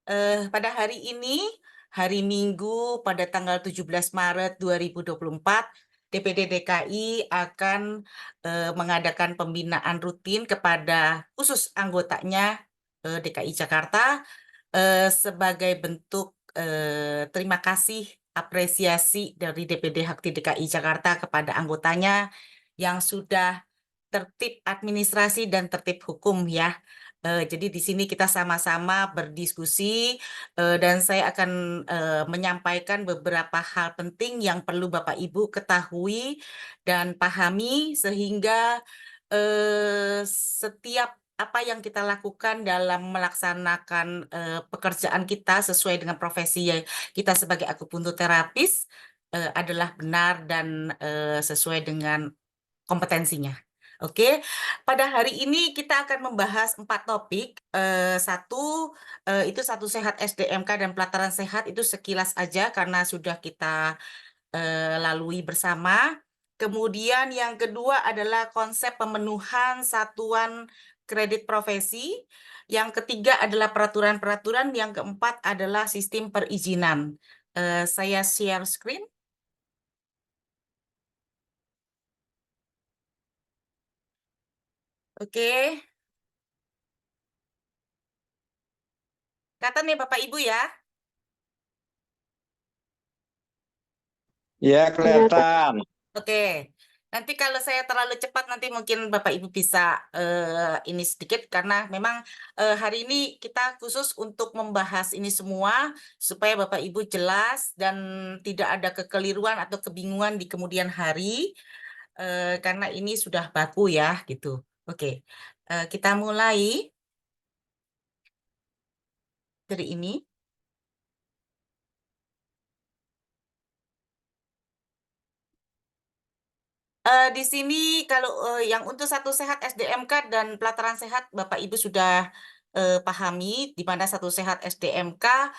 Pada hari ini, hari Minggu pada tanggal 17 Maret 2024, DPD DKI akan mengadakan pembinaan rutin kepada khusus anggotanya DKI Jakarta sebagai bentuk terima kasih apresiasi dari DPD Hakti DKI Jakarta kepada anggotanya yang sudah tertib administrasi dan tertib hukum ya. Jadi di sini kita sama-sama berdiskusi dan saya akan menyampaikan beberapa hal penting yang perlu Bapak Ibu ketahui dan pahami sehingga setiap apa yang kita lakukan dalam melaksanakan pekerjaan kita sesuai dengan profesi kita sebagai akupunturterapis adalah benar dan sesuai dengan kompetensinya. Oke, pada hari ini kita akan membahas 4 topik. Satu, itu satu sehat SDMK dan pelataran sehat itu sekilas aja karena sudah kita lalui bersama. Kemudian yang kedua adalah konsep pemenuhan satuan kredit profesi. Yang ketiga adalah peraturan-peraturan. Yang keempat adalah sistem perizinan. Saya share screen. Oke, kata nih Bapak Ibu ya. Ya, kelihatan. Oke, nanti kalau saya terlalu cepat nanti mungkin Bapak Ibu bisa ini sedikit karena memang hari ini kita khusus untuk membahas ini semua supaya Bapak Ibu jelas dan tidak ada kekeliruan atau kebingungan di kemudian hari karena ini sudah baku ya gitu. Oke, kita mulai dari ini. Di sini kalau yang untuk satu sehat SDMK dan pelataran sehat Bapak Ibu sudah pahami di mana satu sehat SDMK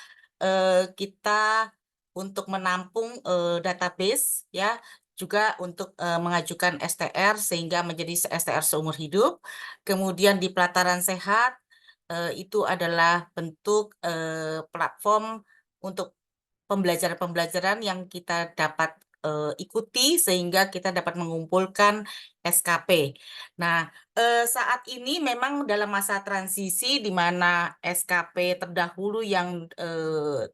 kita untuk menampung database ya juga untuk mengajukan STR sehingga menjadi STR seumur hidup. Kemudian di pelataran sehat itu adalah bentuk platform untuk pembelajaran-pembelajaran yang kita dapat ikuti sehingga kita dapat mengumpulkan SKP. Nah, saat ini memang dalam masa transisi di mana SKP terdahulu yang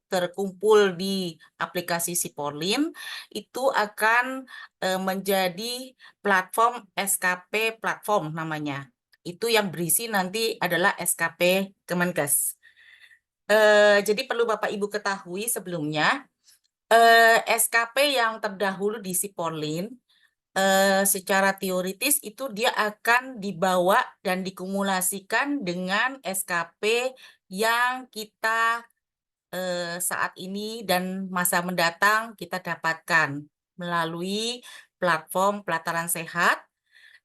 terkumpul di aplikasi Siporlin itu akan menjadi platform SKP platform namanya. Itu yang berisi nanti adalah SKP Kemenkes. Jadi perlu Bapak Ibu ketahui sebelumnya, SKP yang terdahulu di Siporlin, secara teoritis itu dia akan dibawa dan dikumulasikan dengan SKP yang kita saat ini dan masa mendatang kita dapatkan melalui platform pelataran sehat.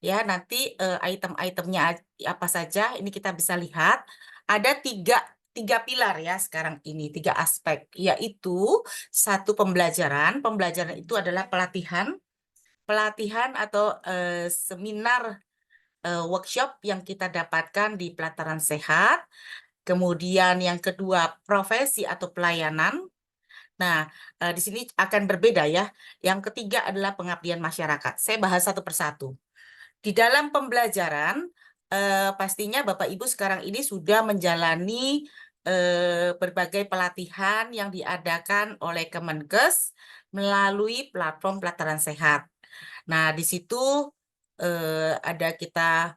Ya, nanti item-itemnya apa saja ini kita bisa lihat. Ada tiga pilar ya sekarang ini, tiga aspek, yaitu satu pembelajaran. Pembelajaran itu adalah pelatihan atau seminar workshop yang kita dapatkan di pelataran sehat. Kemudian yang kedua profesi atau pelayanan. Nah, di sini akan berbeda ya. Yang ketiga adalah pengabdian masyarakat. Saya bahas satu persatu. Di dalam pembelajaran, pastinya Bapak Ibu sekarang ini sudah menjalani berbagai pelatihan yang diadakan oleh Kemenkes melalui platform pelataran sehat. Nah, di situ ada kita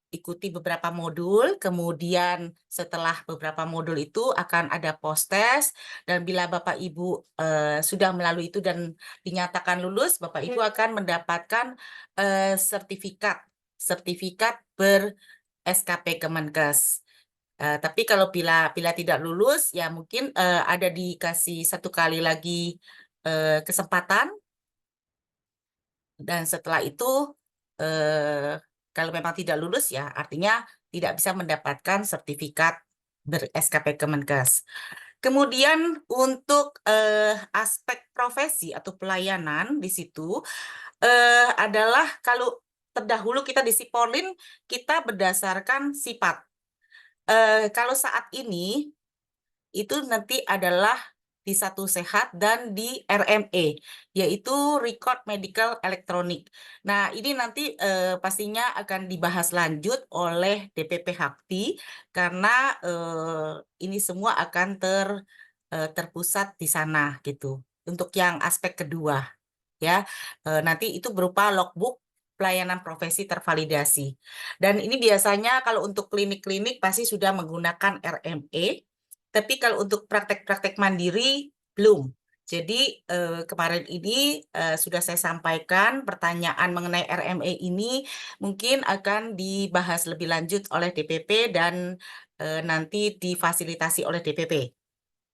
ikuti beberapa modul, kemudian setelah beberapa modul itu akan ada post-test, dan bila Bapak Ibu sudah melalui itu dan dinyatakan lulus, Bapak Ibu akan mendapatkan sertifikat ber-SKP Kemenkes. Tapi kalau bila tidak lulus, ya mungkin ada dikasih satu kali lagi kesempatan, dan setelah itu kalau memang tidak lulus ya artinya tidak bisa mendapatkan sertifikat ber-SKP Kemenkes. Kemudian untuk aspek profesi atau pelayanan di situ adalah kalau terdahulu kita di Siporlin kita berdasarkan sifat. Kalau saat ini itu nanti adalah di Satu Sehat dan di RME, yaitu Record Medical Electronic. Nah, ini nanti pastinya akan dibahas lanjut oleh DPP Hakti karena ini semua akan terpusat di sana gitu. Untuk yang aspek kedua, ya, nanti itu berupa logbook pelayanan profesi tervalidasi. Dan ini biasanya kalau untuk klinik-klinik pasti sudah menggunakan RME, tapi kalau untuk praktek-praktek mandiri belum. Jadi kemarin ini sudah saya sampaikan pertanyaan mengenai RME ini mungkin akan dibahas lebih lanjut oleh DPP dan nanti difasilitasi oleh DPP.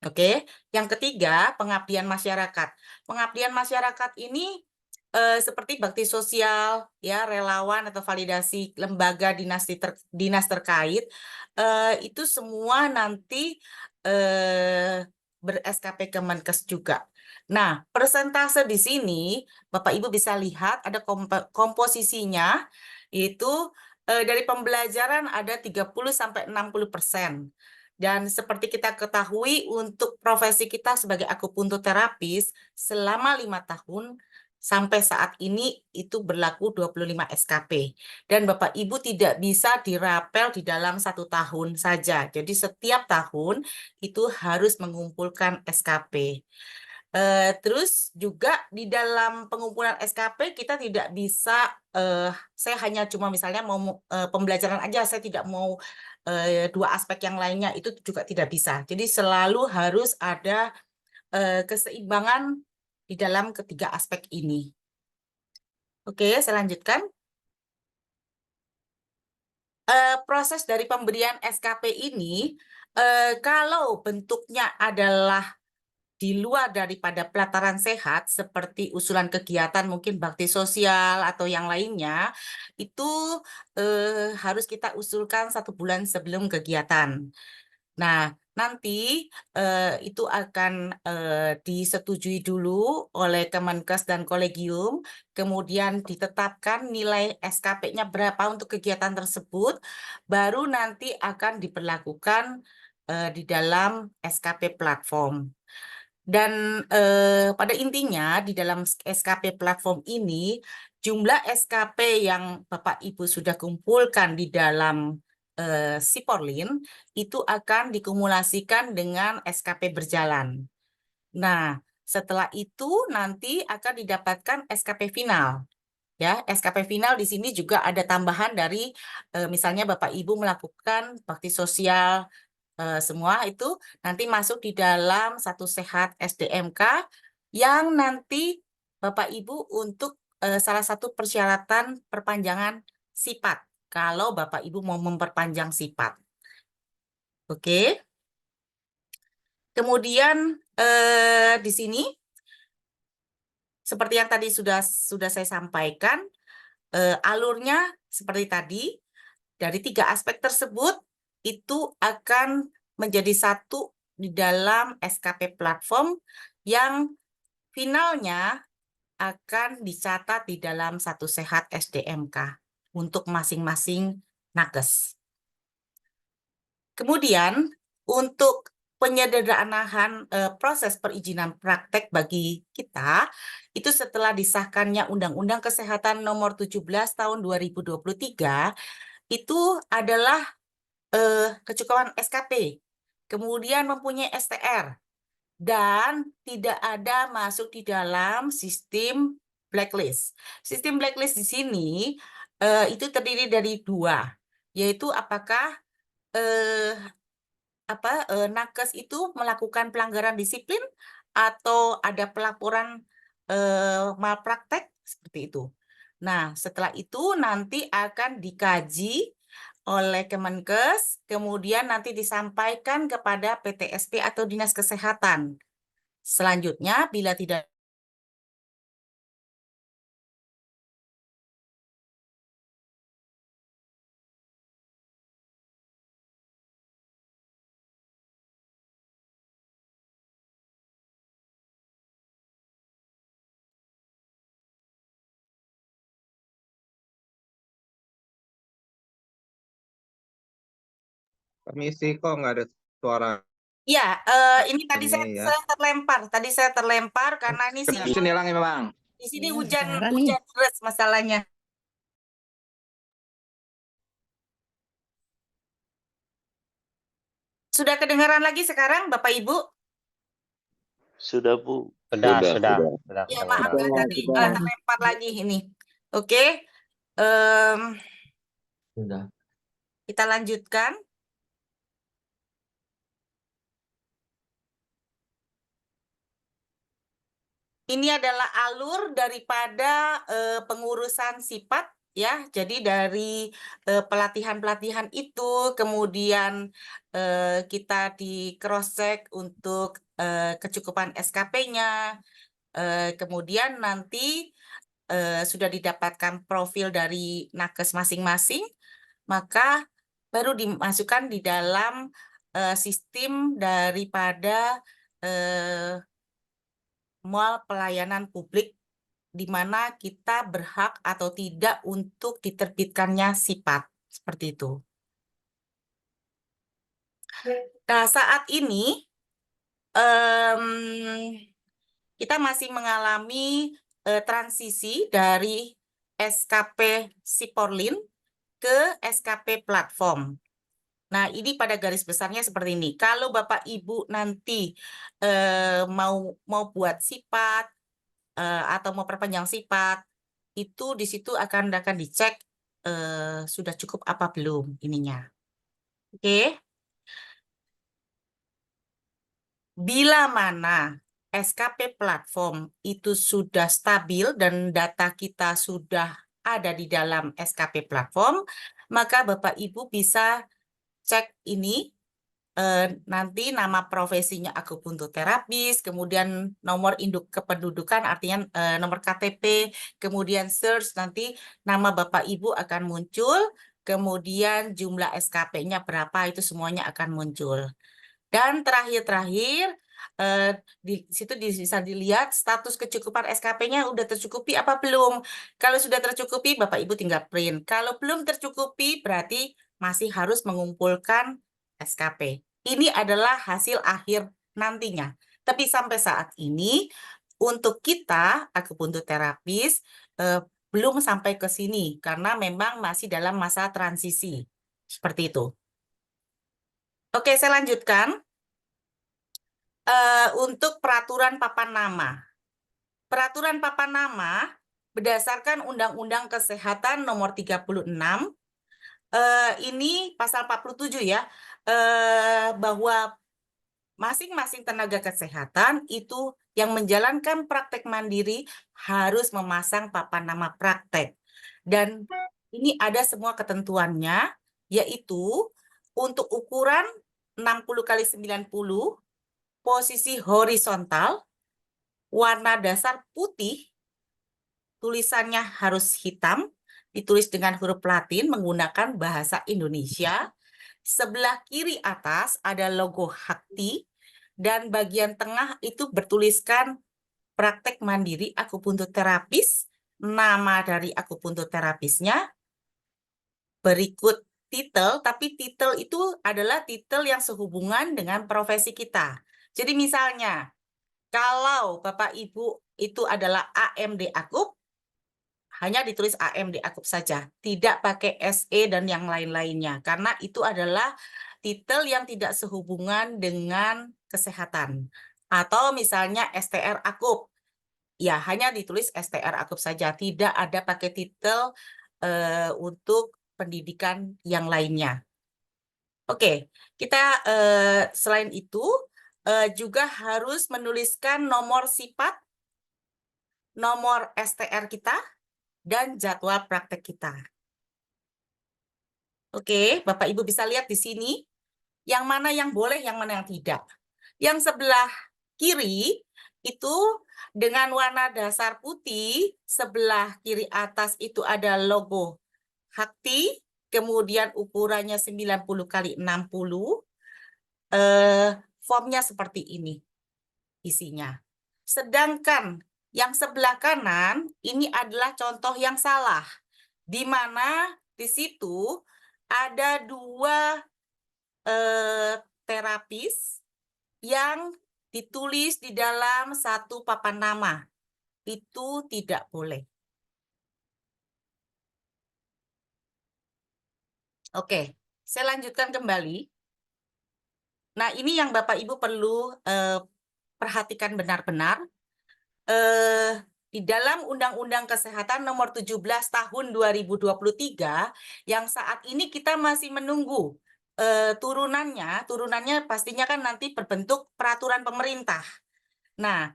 Oke, yang ketiga, pengabdian masyarakat. Pengabdian masyarakat ini seperti bakti sosial, ya, relawan atau validasi lembaga dinas terkait, itu semua nanti ber-SKP Kemenkes juga. Nah, persentase di sini, Bapak Ibu bisa lihat ada komposisinya, itu dari pembelajaran ada 30-60%. Dan seperti kita ketahui, untuk profesi kita sebagai akupunturterapis, selama 5 tahun sampai saat ini itu berlaku 25 SKP. Dan Bapak Ibu tidak bisa dirapel di dalam 1 tahun saja. Jadi setiap tahun itu harus mengumpulkan SKP. Terus juga di dalam pengumpulan SKP kita tidak bisa, saya hanya cuma misalnya mau pembelajaran aja, saya tidak mau 2 aspek yang lainnya, itu juga tidak bisa. Jadi selalu harus ada keseimbangan di dalam ketiga aspek ini. Oke, saya lanjutkan. Proses dari pemberian SKP ini, kalau bentuknya adalah di luar daripada pelataran sehat, seperti usulan kegiatan mungkin bakti sosial atau yang lainnya, itu harus kita usulkan 1 bulan sebelum kegiatan. Nah, nanti itu akan disetujui dulu oleh Kemenkes dan Kolegium, kemudian ditetapkan nilai SKP-nya berapa untuk kegiatan tersebut, baru nanti akan diberlakukan di dalam SKP platform. Dan pada intinya di dalam SKP platform ini, jumlah SKP yang Bapak Ibu sudah kumpulkan di dalam Siporlin itu akan dikumulasikan dengan SKP berjalan. Nah, setelah itu nanti akan didapatkan SKP final. Ya, SKP final di sini juga ada tambahan dari misalnya Bapak Ibu melakukan bakti sosial, semua itu nanti masuk di dalam Satu Sehat SDMK yang nanti Bapak Ibu untuk salah satu persyaratan perpanjangan sifat kalau Bapak Ibu mau memperpanjang sifat. Oke. Kemudian di sini seperti yang tadi sudah saya sampaikan, alurnya seperti tadi, dari 3 aspek tersebut itu akan menjadi satu di dalam SKP platform yang finalnya akan dicatat di dalam Satu Sehat SDMK untuk masing-masing nakes. Kemudian untuk penyederhanaan proses perizinan praktek bagi kita, itu setelah disahkannya Undang-Undang Kesehatan Nomor 17 Tahun 2023, itu adalah kecukupan SKP, kemudian mempunyai STR, dan tidak ada masuk di dalam sistem blacklist. Sistem blacklist di sini itu terdiri dari 2, yaitu apakah eh, nakes itu melakukan pelanggaran disiplin atau ada pelaporan malpraktek seperti itu. Nah, setelah itu nanti akan dikaji oleh Kemenkes, kemudian nanti disampaikan kepada PTSP atau Dinas Kesehatan. Selanjutnya, bila tidak Permisi, kok nggak ada suara Ya, ini tadi Ini ya. saya terlempar. Tadi saya terlempar karena ini Connection hilang ya memang. di sini Ya, hujan heran nih. deras masalahnya. Sudah kedengaran lagi sekarang, Bapak Ibu? Sudah, Bu. Sudah. Ya, maaf ya tadi terlempar lagi ini. Oke. Sudah. Kita lanjutkan. Ini adalah alur daripada pengurusan sifat ya. Jadi dari pelatihan-pelatihan itu kemudian kita di cross check untuk kecukupan SKP-nya. Kemudian nanti sudah didapatkan profil dari nakes masing-masing, maka baru dimasukkan di dalam sistem daripada mall pelayanan publik di mana kita berhak atau tidak untuk diterbitkannya sifat. Seperti itu. Nah, saat ini kita masih mengalami transisi dari SKP Siporlin ke SKP platform. Nah, ini pada garis besarnya seperti ini. Kalau Bapak Ibu nanti mau buat sifat atau mau perpanjang sifat, itu di situ akan dicek sudah cukup apa belum ininya. Oke. Bila mana SKP platform itu sudah stabil dan data kita sudah ada di dalam SKP platform, maka Bapak Ibu bisa cek ini nanti nama profesinya akupuntur terapis, kemudian nomor induk kependudukan artinya nomor KTP, kemudian search nanti nama Bapak Ibu akan muncul, kemudian jumlah SKP-nya berapa itu semuanya akan muncul. Dan terakhir di situ bisa dilihat status kecukupan SKP-nya udah tercukupi apa belum. Kalau sudah tercukupi, Bapak Ibu tinggal print. Kalau belum tercukupi, berarti masih harus mengumpulkan SKP. Ini adalah hasil akhir nantinya. Tapi sampai saat ini, untuk kita, akupuntur terapis, belum sampai ke sini, karena memang masih dalam masa transisi. Seperti itu. Oke, saya lanjutkan. Untuk peraturan papan nama. Peraturan papan nama berdasarkan Undang-Undang Kesehatan Nomor 36, ini pasal 47 ya, bahwa masing-masing tenaga kesehatan itu yang menjalankan praktek mandiri harus memasang papan nama praktek. Dan ini ada semua ketentuannya, yaitu untuk ukuran 60 kali 90, posisi horizontal, warna dasar putih, tulisannya harus hitam, ditulis dengan huruf Latin menggunakan bahasa Indonesia. Sebelah kiri atas ada logo Hakti, dan bagian tengah itu bertuliskan praktek mandiri akupuntur terapis, nama dari akupuntur terapisnya, berikut titel, tapi titel itu adalah titel yang sehubungan dengan profesi kita. Jadi misalnya, kalau Bapak Ibu itu adalah AMD Akup, hanya ditulis AMD Akup saja, tidak pakai SE dan yang lain-lainnya, karena itu adalah titel yang tidak sehubungan dengan kesehatan. Atau misalnya STR Akup, ya hanya ditulis STR Akup saja, tidak ada pakai titel untuk pendidikan yang lainnya. Oke, kita selain itu juga harus menuliskan nomor sifat, nomor STR kita, dan jadwal praktek kita. Oke, Bapak Ibu bisa lihat di sini, yang mana yang boleh, yang mana yang tidak. Yang sebelah kiri itu dengan warna dasar putih, sebelah kiri atas itu ada logo Hakti, kemudian ukurannya 90 kali 60, formnya seperti ini isinya. Sedangkan yang sebelah kanan ini adalah contoh yang salah, di mana di situ ada dua terapis yang ditulis di dalam satu papan nama. Itu tidak boleh. Oke, saya lanjutkan kembali. Nah, ini yang Bapak Ibu perlu perhatikan benar-benar. Di dalam Undang-Undang Kesehatan Nomor 17 Tahun 2023, yang saat ini kita masih menunggu turunannya pastinya kan nanti berbentuk peraturan pemerintah. Nah,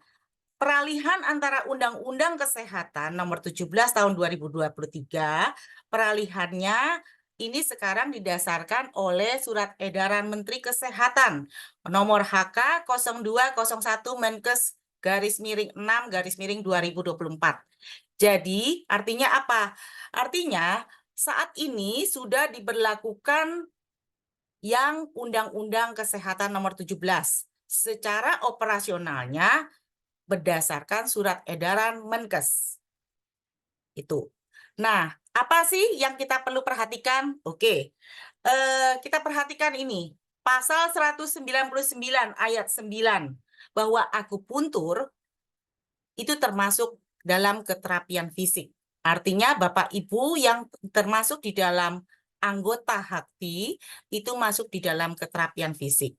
peralihan antara Undang-Undang Kesehatan Nomor 17 Tahun 2023, peralihannya ini sekarang didasarkan oleh Surat Edaran Menteri Kesehatan Nomor HK 0201 Menkes _6 2024. Jadi, artinya apa? Artinya, saat ini sudah diberlakukan yang Undang-Undang Kesehatan Nomor 17. Secara operasionalnya berdasarkan surat edaran Menkes. Itu. Nah, apa sih yang kita perlu perhatikan? Oke, kita perhatikan ini. Pasal 199 ayat 9, bahwa akupuntur itu termasuk dalam keterapian fisik. Artinya Bapak Ibu yang termasuk di dalam anggota HAKTI itu masuk di dalam keterapian fisik.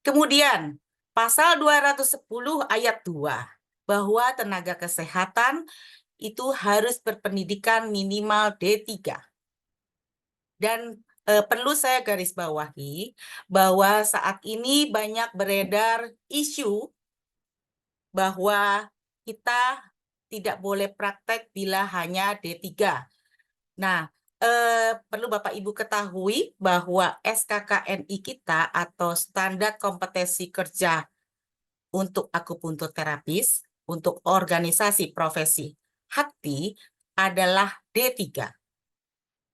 Kemudian pasal 210 ayat 2, bahwa tenaga kesehatan itu harus berpendidikan minimal D3. Dan perlu saya garis bawahi bahwa saat ini banyak beredar isu bahwa kita tidak boleh praktek bila hanya D3. Nah, perlu Bapak Ibu ketahui bahwa SKKNI kita atau Standar Kompetensi Kerja untuk akupuntur terapis, untuk organisasi profesi HAKTI adalah D3.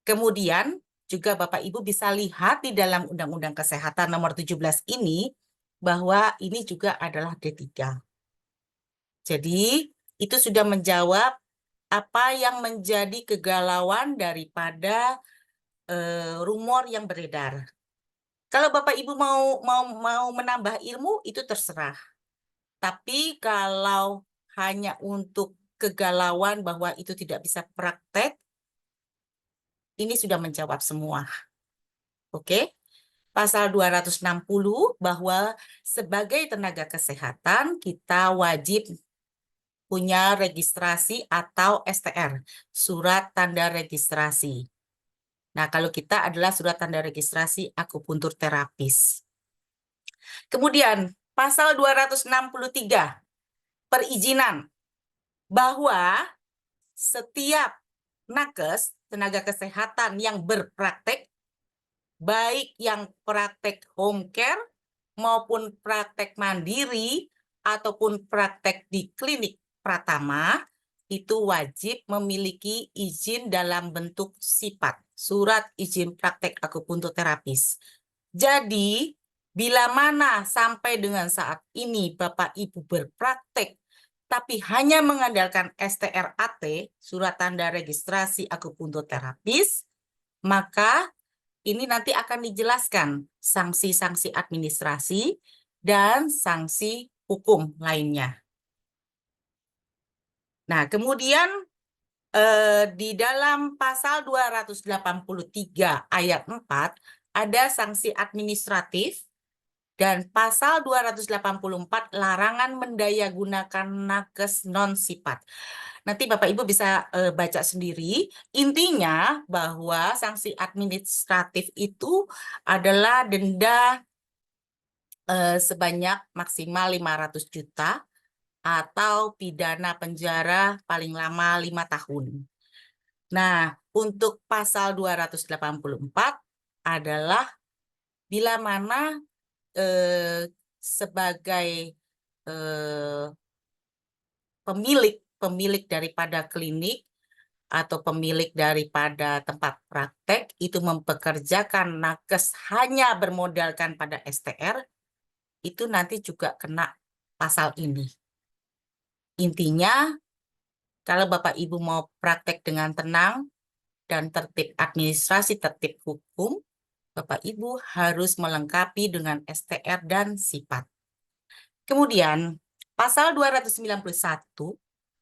Kemudian juga Bapak Ibu bisa lihat di dalam Undang-Undang Kesehatan Nomor 17 ini bahwa ini juga adalah D3. Jadi, itu sudah menjawab apa yang menjadi kegalauan daripada rumor yang beredar. Kalau Bapak Ibu mau menambah ilmu itu terserah. Tapi kalau hanya untuk kegalauan bahwa itu tidak bisa praktek, ini sudah menjawab semua. Oke? Pasal 260 bahwa sebagai tenaga kesehatan kita wajib punya registrasi atau STR, surat tanda registrasi. Nah, kalau kita adalah surat tanda registrasi akupuntur terapis. Kemudian, pasal 263, perizinan, bahwa setiap nakes, tenaga kesehatan yang berpraktek, baik yang praktek home care maupun praktek mandiri ataupun praktek di klinik Pratama, itu wajib memiliki izin dalam bentuk SIPAT, surat izin praktek akupuntur terapis. Jadi, bila mana sampai dengan saat ini Bapak Ibu berpraktek tapi hanya mengandalkan STRAT, surat tanda registrasi akupuntur terapis, maka ini nanti akan dijelaskan sanksi-sanksi administrasi dan sanksi hukum lainnya. Nah, kemudian di dalam pasal 283 ayat 4 ada sanksi administratif. Dan pasal 284 larangan mendayagunakan nakes non-SIPAT. Nanti Bapak Ibu bisa baca sendiri. Intinya bahwa sanksi administratif itu adalah denda sebanyak maksimal 500 juta atau pidana penjara paling lama 5 tahun. Nah, untuk pasal 284 adalah bila mana sebagai pemilik daripada klinik atau pemilik daripada tempat praktek itu mempekerjakan nakes hanya bermodalkan pada STR, itu nanti juga kena pasal ini. Intinya, kalau Bapak Ibu mau praktek dengan tenang dan tertib administrasi, tertib hukum, Bapak Ibu harus melengkapi dengan STR dan SIPAT. Kemudian, pasal 291,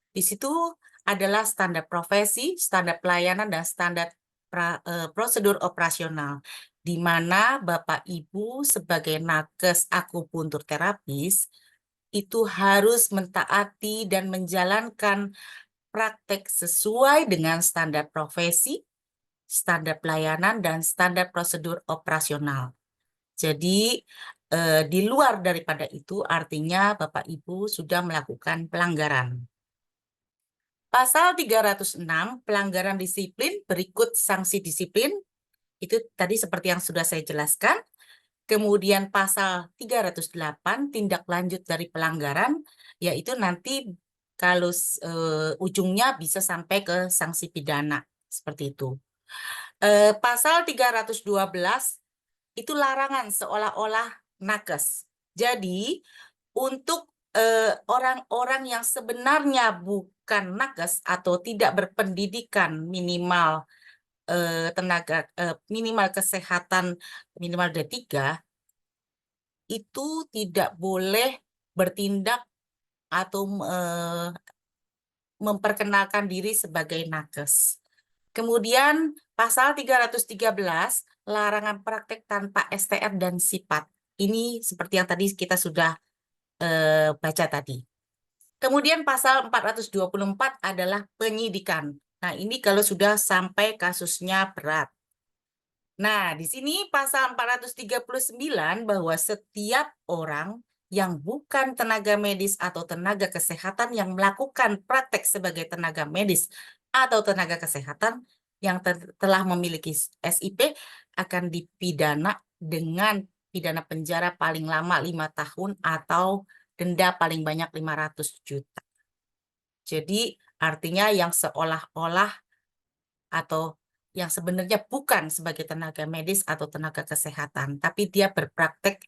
di situ adalah standar profesi, standar pelayanan, dan standar prosedur operasional, di mana Bapak Ibu sebagai nakes akupuntur terapis itu harus mentaati dan menjalankan praktek sesuai dengan standar profesi, standar pelayanan, dan standar prosedur operasional. Jadi, di luar daripada itu artinya Bapak Ibu sudah melakukan pelanggaran. Pasal 306, pelanggaran disiplin, berikut sanksi disiplin. Itu tadi seperti yang sudah saya jelaskan. Kemudian pasal 308, tindak lanjut dari pelanggaran, yaitu nanti kalau ujungnya bisa sampai ke sanksi pidana. Seperti itu. Pasal 312, itu larangan seolah-olah nakes. Jadi, untuk orang-orang yang sebenarnya bukan nakes atau tidak berpendidikan minimal minimal kesehatan minimal D3 itu tidak boleh bertindak atau memperkenalkan diri sebagai nakes. Kemudian pasal 313, larangan praktek tanpa STR dan SIPAT. Ini seperti yang tadi kita sudah baca tadi. Kemudian pasal 424 adalah penyidikan. Nah, ini kalau sudah sampai kasusnya berat. Nah, di sini pasal 439 bahwa setiap orang yang bukan tenaga medis atau tenaga kesehatan yang melakukan praktek sebagai tenaga medis atau tenaga kesehatan yang telah memiliki SIP akan dipidana dengan pidana penjara paling lama 5 tahun atau denda paling banyak 500 juta. Jadi artinya yang seolah-olah atau yang sebenarnya bukan sebagai tenaga medis atau tenaga kesehatan, tapi dia berpraktek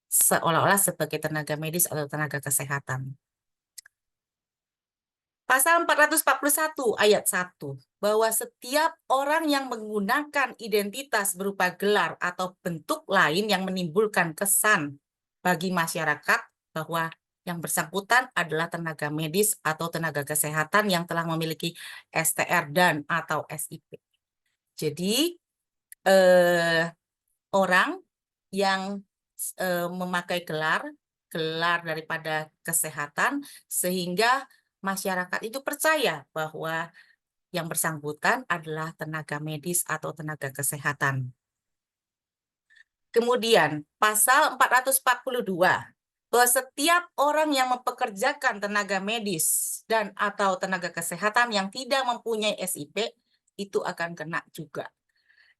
seolah-olah sebagai tenaga medis atau tenaga kesehatan. Pasal 441 ayat 1, bahwa setiap orang yang menggunakan identitas berupa gelar atau bentuk lain yang menimbulkan kesan bagi masyarakat bahwa yang bersangkutan adalah tenaga medis atau tenaga kesehatan yang telah memiliki STR dan atau SIP. Jadi, orang yang memakai gelar daripada kesehatan sehingga masyarakat itu percaya bahwa yang bersangkutan adalah tenaga medis atau tenaga kesehatan. Kemudian pasal 442, bahwa setiap orang yang mempekerjakan tenaga medis dan atau tenaga kesehatan yang tidak mempunyai SIP itu akan kena juga.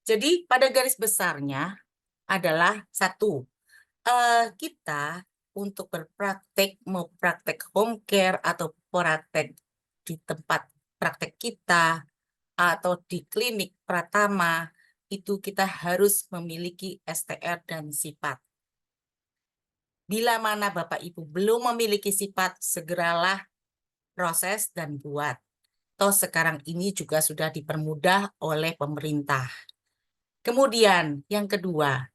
Jadi pada garis besarnya adalah satu, kita untuk berpraktek, mau praktek home care atau praktek di tempat praktek kita atau di klinik Pratama, itu kita harus memiliki STR dan SIPAT. Bila mana Bapak Ibu belum memiliki SIPAT, segeralah proses dan buat. Toh sekarang ini juga sudah dipermudah oleh pemerintah. Kemudian yang kedua,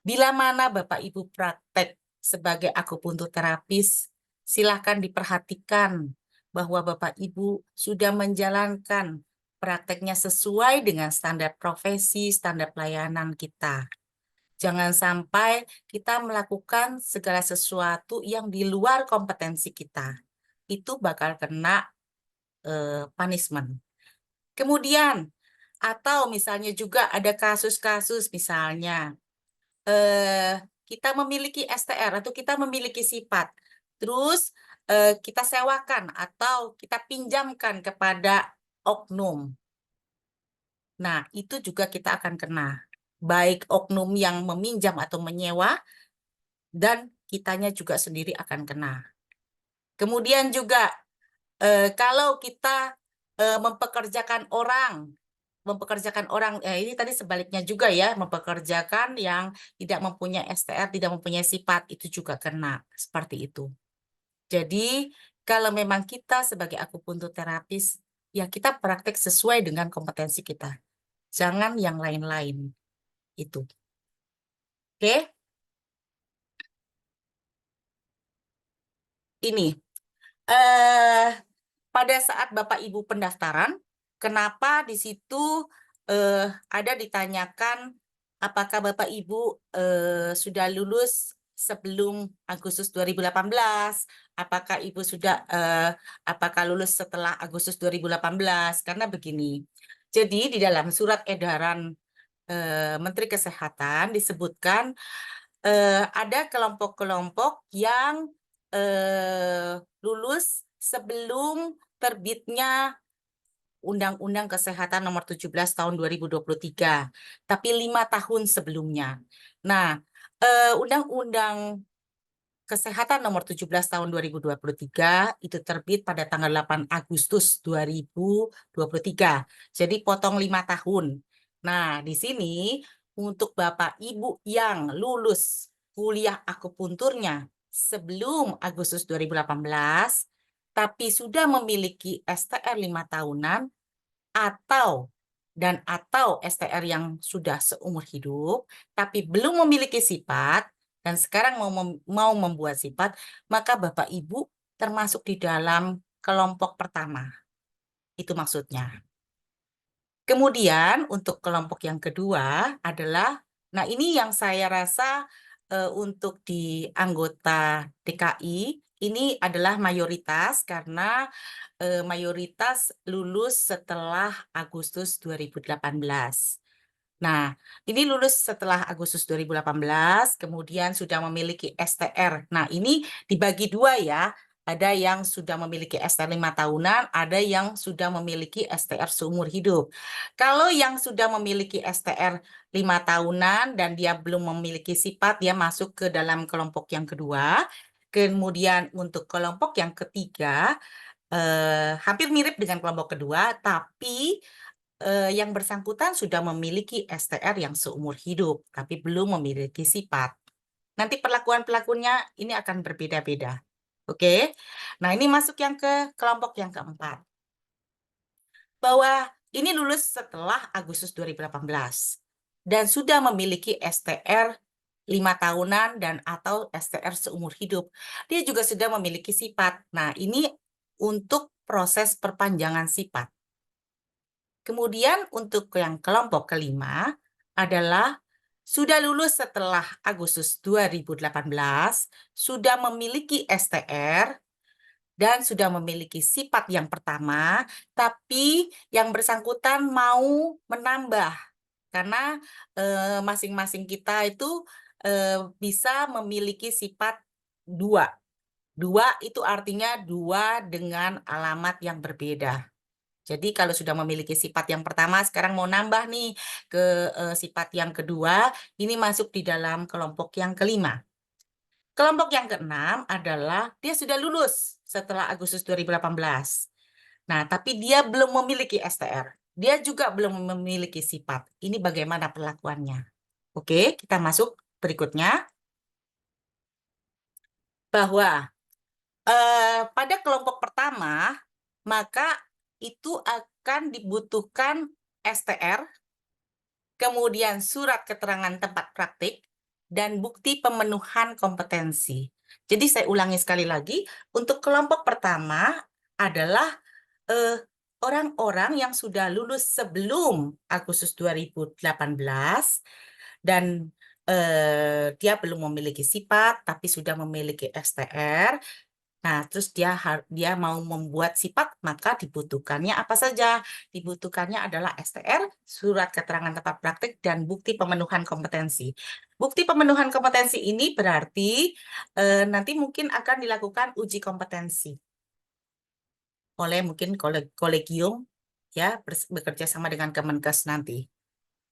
bila mana Bapak Ibu praktek sebagai akupuntur terapis, silakan diperhatikan bahwa Bapak Ibu sudah menjalankan prakteknya sesuai dengan standar profesi, standar pelayanan kita. Jangan sampai kita melakukan segala sesuatu yang di luar kompetensi kita. Itu bakal kena punishment. Kemudian, atau misalnya juga ada kasus-kasus misalnya, kita memiliki STR atau kita memiliki sifat, terus kita sewakan atau kita pinjamkan kepada oknum. Nah, itu juga kita akan kena. Baik oknum yang meminjam atau menyewa, dan kitanya juga sendiri akan kena. Kemudian juga, kalau kita mempekerjakan orang, ini tadi sebaliknya juga ya, mempekerjakan yang tidak mempunyai STR, tidak mempunyai sifat, itu juga kena seperti itu. Jadi kalau memang kita sebagai akupuntur terapis, ya kita praktek sesuai dengan kompetensi kita, jangan yang lain-lain itu. Oke? ini. Eh, pada saat Bapak Ibu pendaftaran, kenapa di situ ada ditanyakan apakah Bapak Ibu sudah lulus sebelum Agustus 2018, apakah Ibu sudah apakah lulus setelah Agustus 2018? Karena begini. Jadi di dalam surat edaran Menteri Kesehatan disebutkan ada kelompok-kelompok yang lulus sebelum terbitnya Undang-Undang Kesehatan Nomor 17 Tahun 2023, tapi 5 tahun sebelumnya. Nah, Undang-Undang Kesehatan Nomor 17 Tahun 2023 itu terbit pada tanggal 8 Agustus 2023. Jadi potong 5 tahun. Nah, di sini untuk Bapak Ibu yang lulus kuliah akupunturnya sebelum Agustus 2018, tapi sudah memiliki STR 5 tahunan atau STR yang sudah seumur hidup, tapi belum memiliki sifat, dan sekarang mau membuat sifat, maka Bapak Ibu termasuk di dalam kelompok pertama. Itu maksudnya. Kemudian untuk kelompok yang kedua adalah, nah ini yang saya rasa untuk di anggota DKI, ini adalah mayoritas karena mayoritas lulus setelah Agustus 2018. Nah, ini lulus setelah Agustus 2018, kemudian sudah memiliki STR. Nah, ini dibagi dua ya. Ada yang sudah memiliki STR 5 tahunan, ada yang sudah memiliki STR seumur hidup. Kalau yang sudah memiliki STR 5 tahunan dan dia belum memiliki sifat, dia masuk ke dalam kelompok yang kedua. Kemudian untuk kelompok yang ketiga, hampir mirip dengan kelompok kedua, tapi yang bersangkutan sudah memiliki STR yang seumur hidup, tapi belum memiliki sifat. Nanti perlakuan-pelakuannya ini akan berbeda-beda. Oke? Nah, ini masuk yang ke kelompok yang keempat. Bahwa ini lulus setelah Agustus 2018 dan sudah memiliki STR 5 tahunan dan atau STR seumur hidup. Dia juga sudah memiliki sifat. Nah, ini untuk proses perpanjangan sifat. Kemudian untuk yang kelompok kelima adalah sudah lulus setelah Agustus 2018, sudah memiliki STR, dan sudah memiliki sifat yang pertama, tapi yang bersangkutan mau menambah. Karena masing-masing kita itu bisa memiliki sifat dua. Dua itu artinya dua dengan alamat yang berbeda. Jadi kalau sudah memiliki sifat yang pertama, sekarang mau nambah nih ke sifat yang kedua, ini masuk di dalam kelompok yang kelima. Kelompok yang keenam adalah dia sudah lulus setelah Agustus 2018. Nah, tapi dia belum memiliki STR. Dia juga belum memiliki sifat. Ini bagaimana perlakuannya? Oke, kita masuk berikutnya. Bahwa pada kelompok pertama, maka itu akan dibutuhkan STR, kemudian surat keterangan tempat praktik, dan bukti pemenuhan kompetensi. Jadi saya ulangi sekali lagi, untuk kelompok pertama adalah orang-orang yang sudah lulus sebelum Agustus 2018 dan dia belum memiliki sifat, tapi sudah memiliki STR. Nah, terus dia mau membuat sifat, maka dibutuhkannya apa saja? Dibutuhkannya adalah STR, surat keterangan tempat praktik, dan bukti pemenuhan kompetensi. Bukti pemenuhan kompetensi ini berarti nanti mungkin akan dilakukan uji kompetensi oleh mungkin kolegium ya bekerja sama dengan Kemenkes nanti.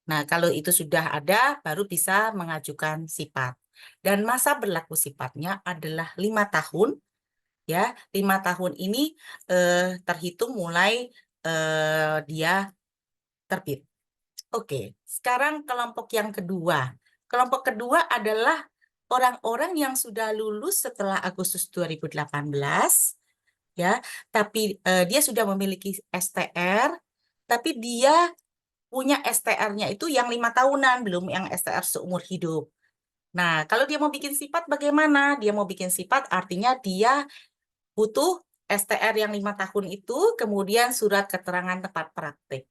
Nah, kalau itu sudah ada, baru bisa mengajukan sifat. Dan masa berlaku sifatnya adalah 5 tahun. Ya, 5 tahun ini terhitung mulai dia terbit. Oke, sekarang kelompok yang kedua. Kelompok kedua adalah orang-orang yang sudah lulus setelah Agustus 2018, ya, tapi dia sudah memiliki STR, tapi dia punya STR-nya itu yang 5 tahunan, belum yang STR seumur hidup. Nah, kalau dia mau bikin sifat bagaimana? Dia mau bikin sifat artinya dia butuh STR yang 5 tahun itu, kemudian surat keterangan tempat praktik.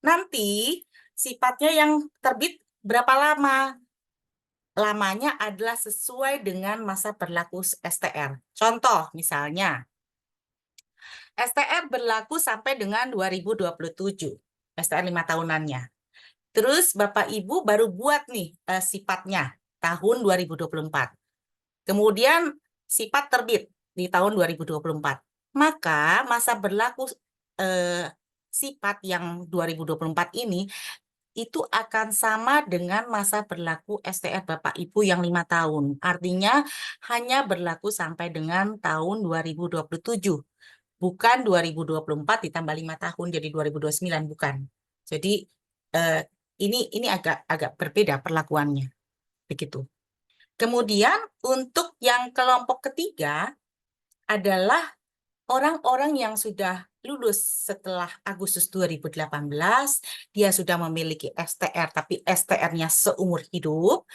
Nanti sifatnya yang terbit berapa lama? Lamanya adalah sesuai dengan masa berlaku STR. Contoh misalnya, STR berlaku sampai dengan 2027, STR 5 tahunannya. Terus Bapak Ibu baru buat nih sifatnya tahun 2024. Kemudian sifat terbit di tahun 2024. Maka masa berlaku sifat yang 2024 ini itu akan sama dengan masa berlaku STR Bapak Ibu yang 5 tahun. Artinya hanya berlaku sampai dengan tahun 2027. Bukan 2024 ditambah 5 tahun jadi 2029, bukan. Jadi ini agak berbeda perlakuannya. Begitu. Kemudian untuk yang kelompok ketiga adalah orang-orang yang sudah lulus setelah Agustus 2018, dia sudah memiliki STR, tapi STR-nya seumur hidup,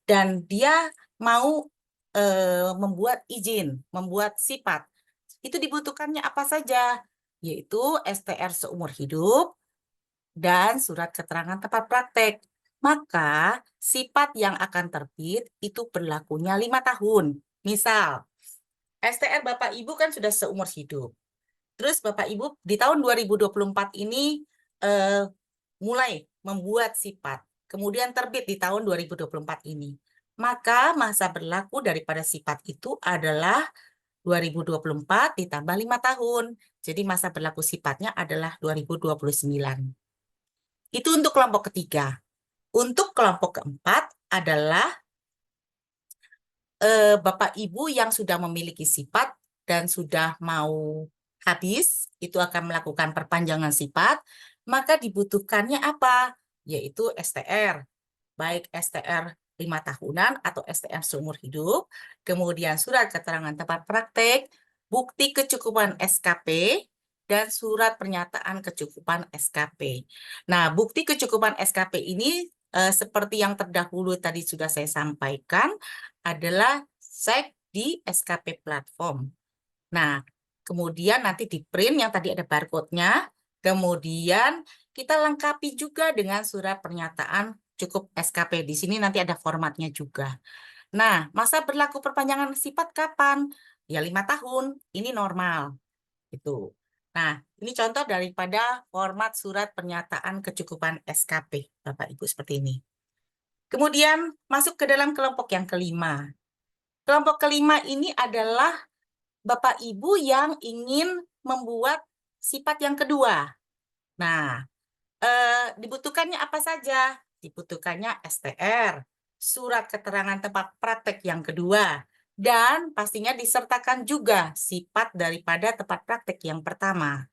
dan dia mau membuat izin, membuat sifat. Itu dibutuhkannya apa saja? Yaitu STR seumur hidup dan surat keterangan tempat praktek. Maka sifat yang akan terbit itu berlakunya 5 tahun. Misal, STR Bapak Ibu kan sudah seumur hidup. Terus Bapak Ibu di tahun 2024 ini mulai membuat sifat. Kemudian terbit di tahun 2024 ini. Maka masa berlaku daripada sifat itu adalah 2024 ditambah 5 tahun. Jadi masa berlaku sifatnya adalah 2029. Itu untuk kelompok ketiga. Untuk kelompok keempat adalah Bapak Ibu yang sudah memiliki sifat dan sudah mau habis, itu akan melakukan perpanjangan sifat, maka dibutuhkannya apa? Yaitu STR, baik STR 5 tahunan atau STR seumur hidup, kemudian surat keterangan tempat praktek, bukti kecukupan SKP, dan surat pernyataan kecukupan SKP. Nah, bukti kecukupan SKP ini seperti yang terdahulu tadi sudah saya sampaikan, adalah cek di SKP platform. Nah, kemudian nanti di print yang tadi ada barcode-nya, kemudian kita lengkapi juga dengan surat pernyataan cukup SKP. Di sini nanti ada formatnya juga. Nah, masa berlaku perpanjangan sifat kapan? Ya 5 tahun, ini normal. Itu. Nah, ini contoh daripada format surat pernyataan kecukupan SKP, Bapak Ibu, seperti ini. Kemudian masuk ke dalam kelompok yang kelima. Kelompok kelima ini adalah Bapak Ibu yang ingin membuat sifat yang kedua. Nah, dibutuhkannya apa saja? Dibutuhkannya STR, surat keterangan tempat praktek yang kedua, dan pastinya disertakan juga sifat daripada tempat praktek yang pertama.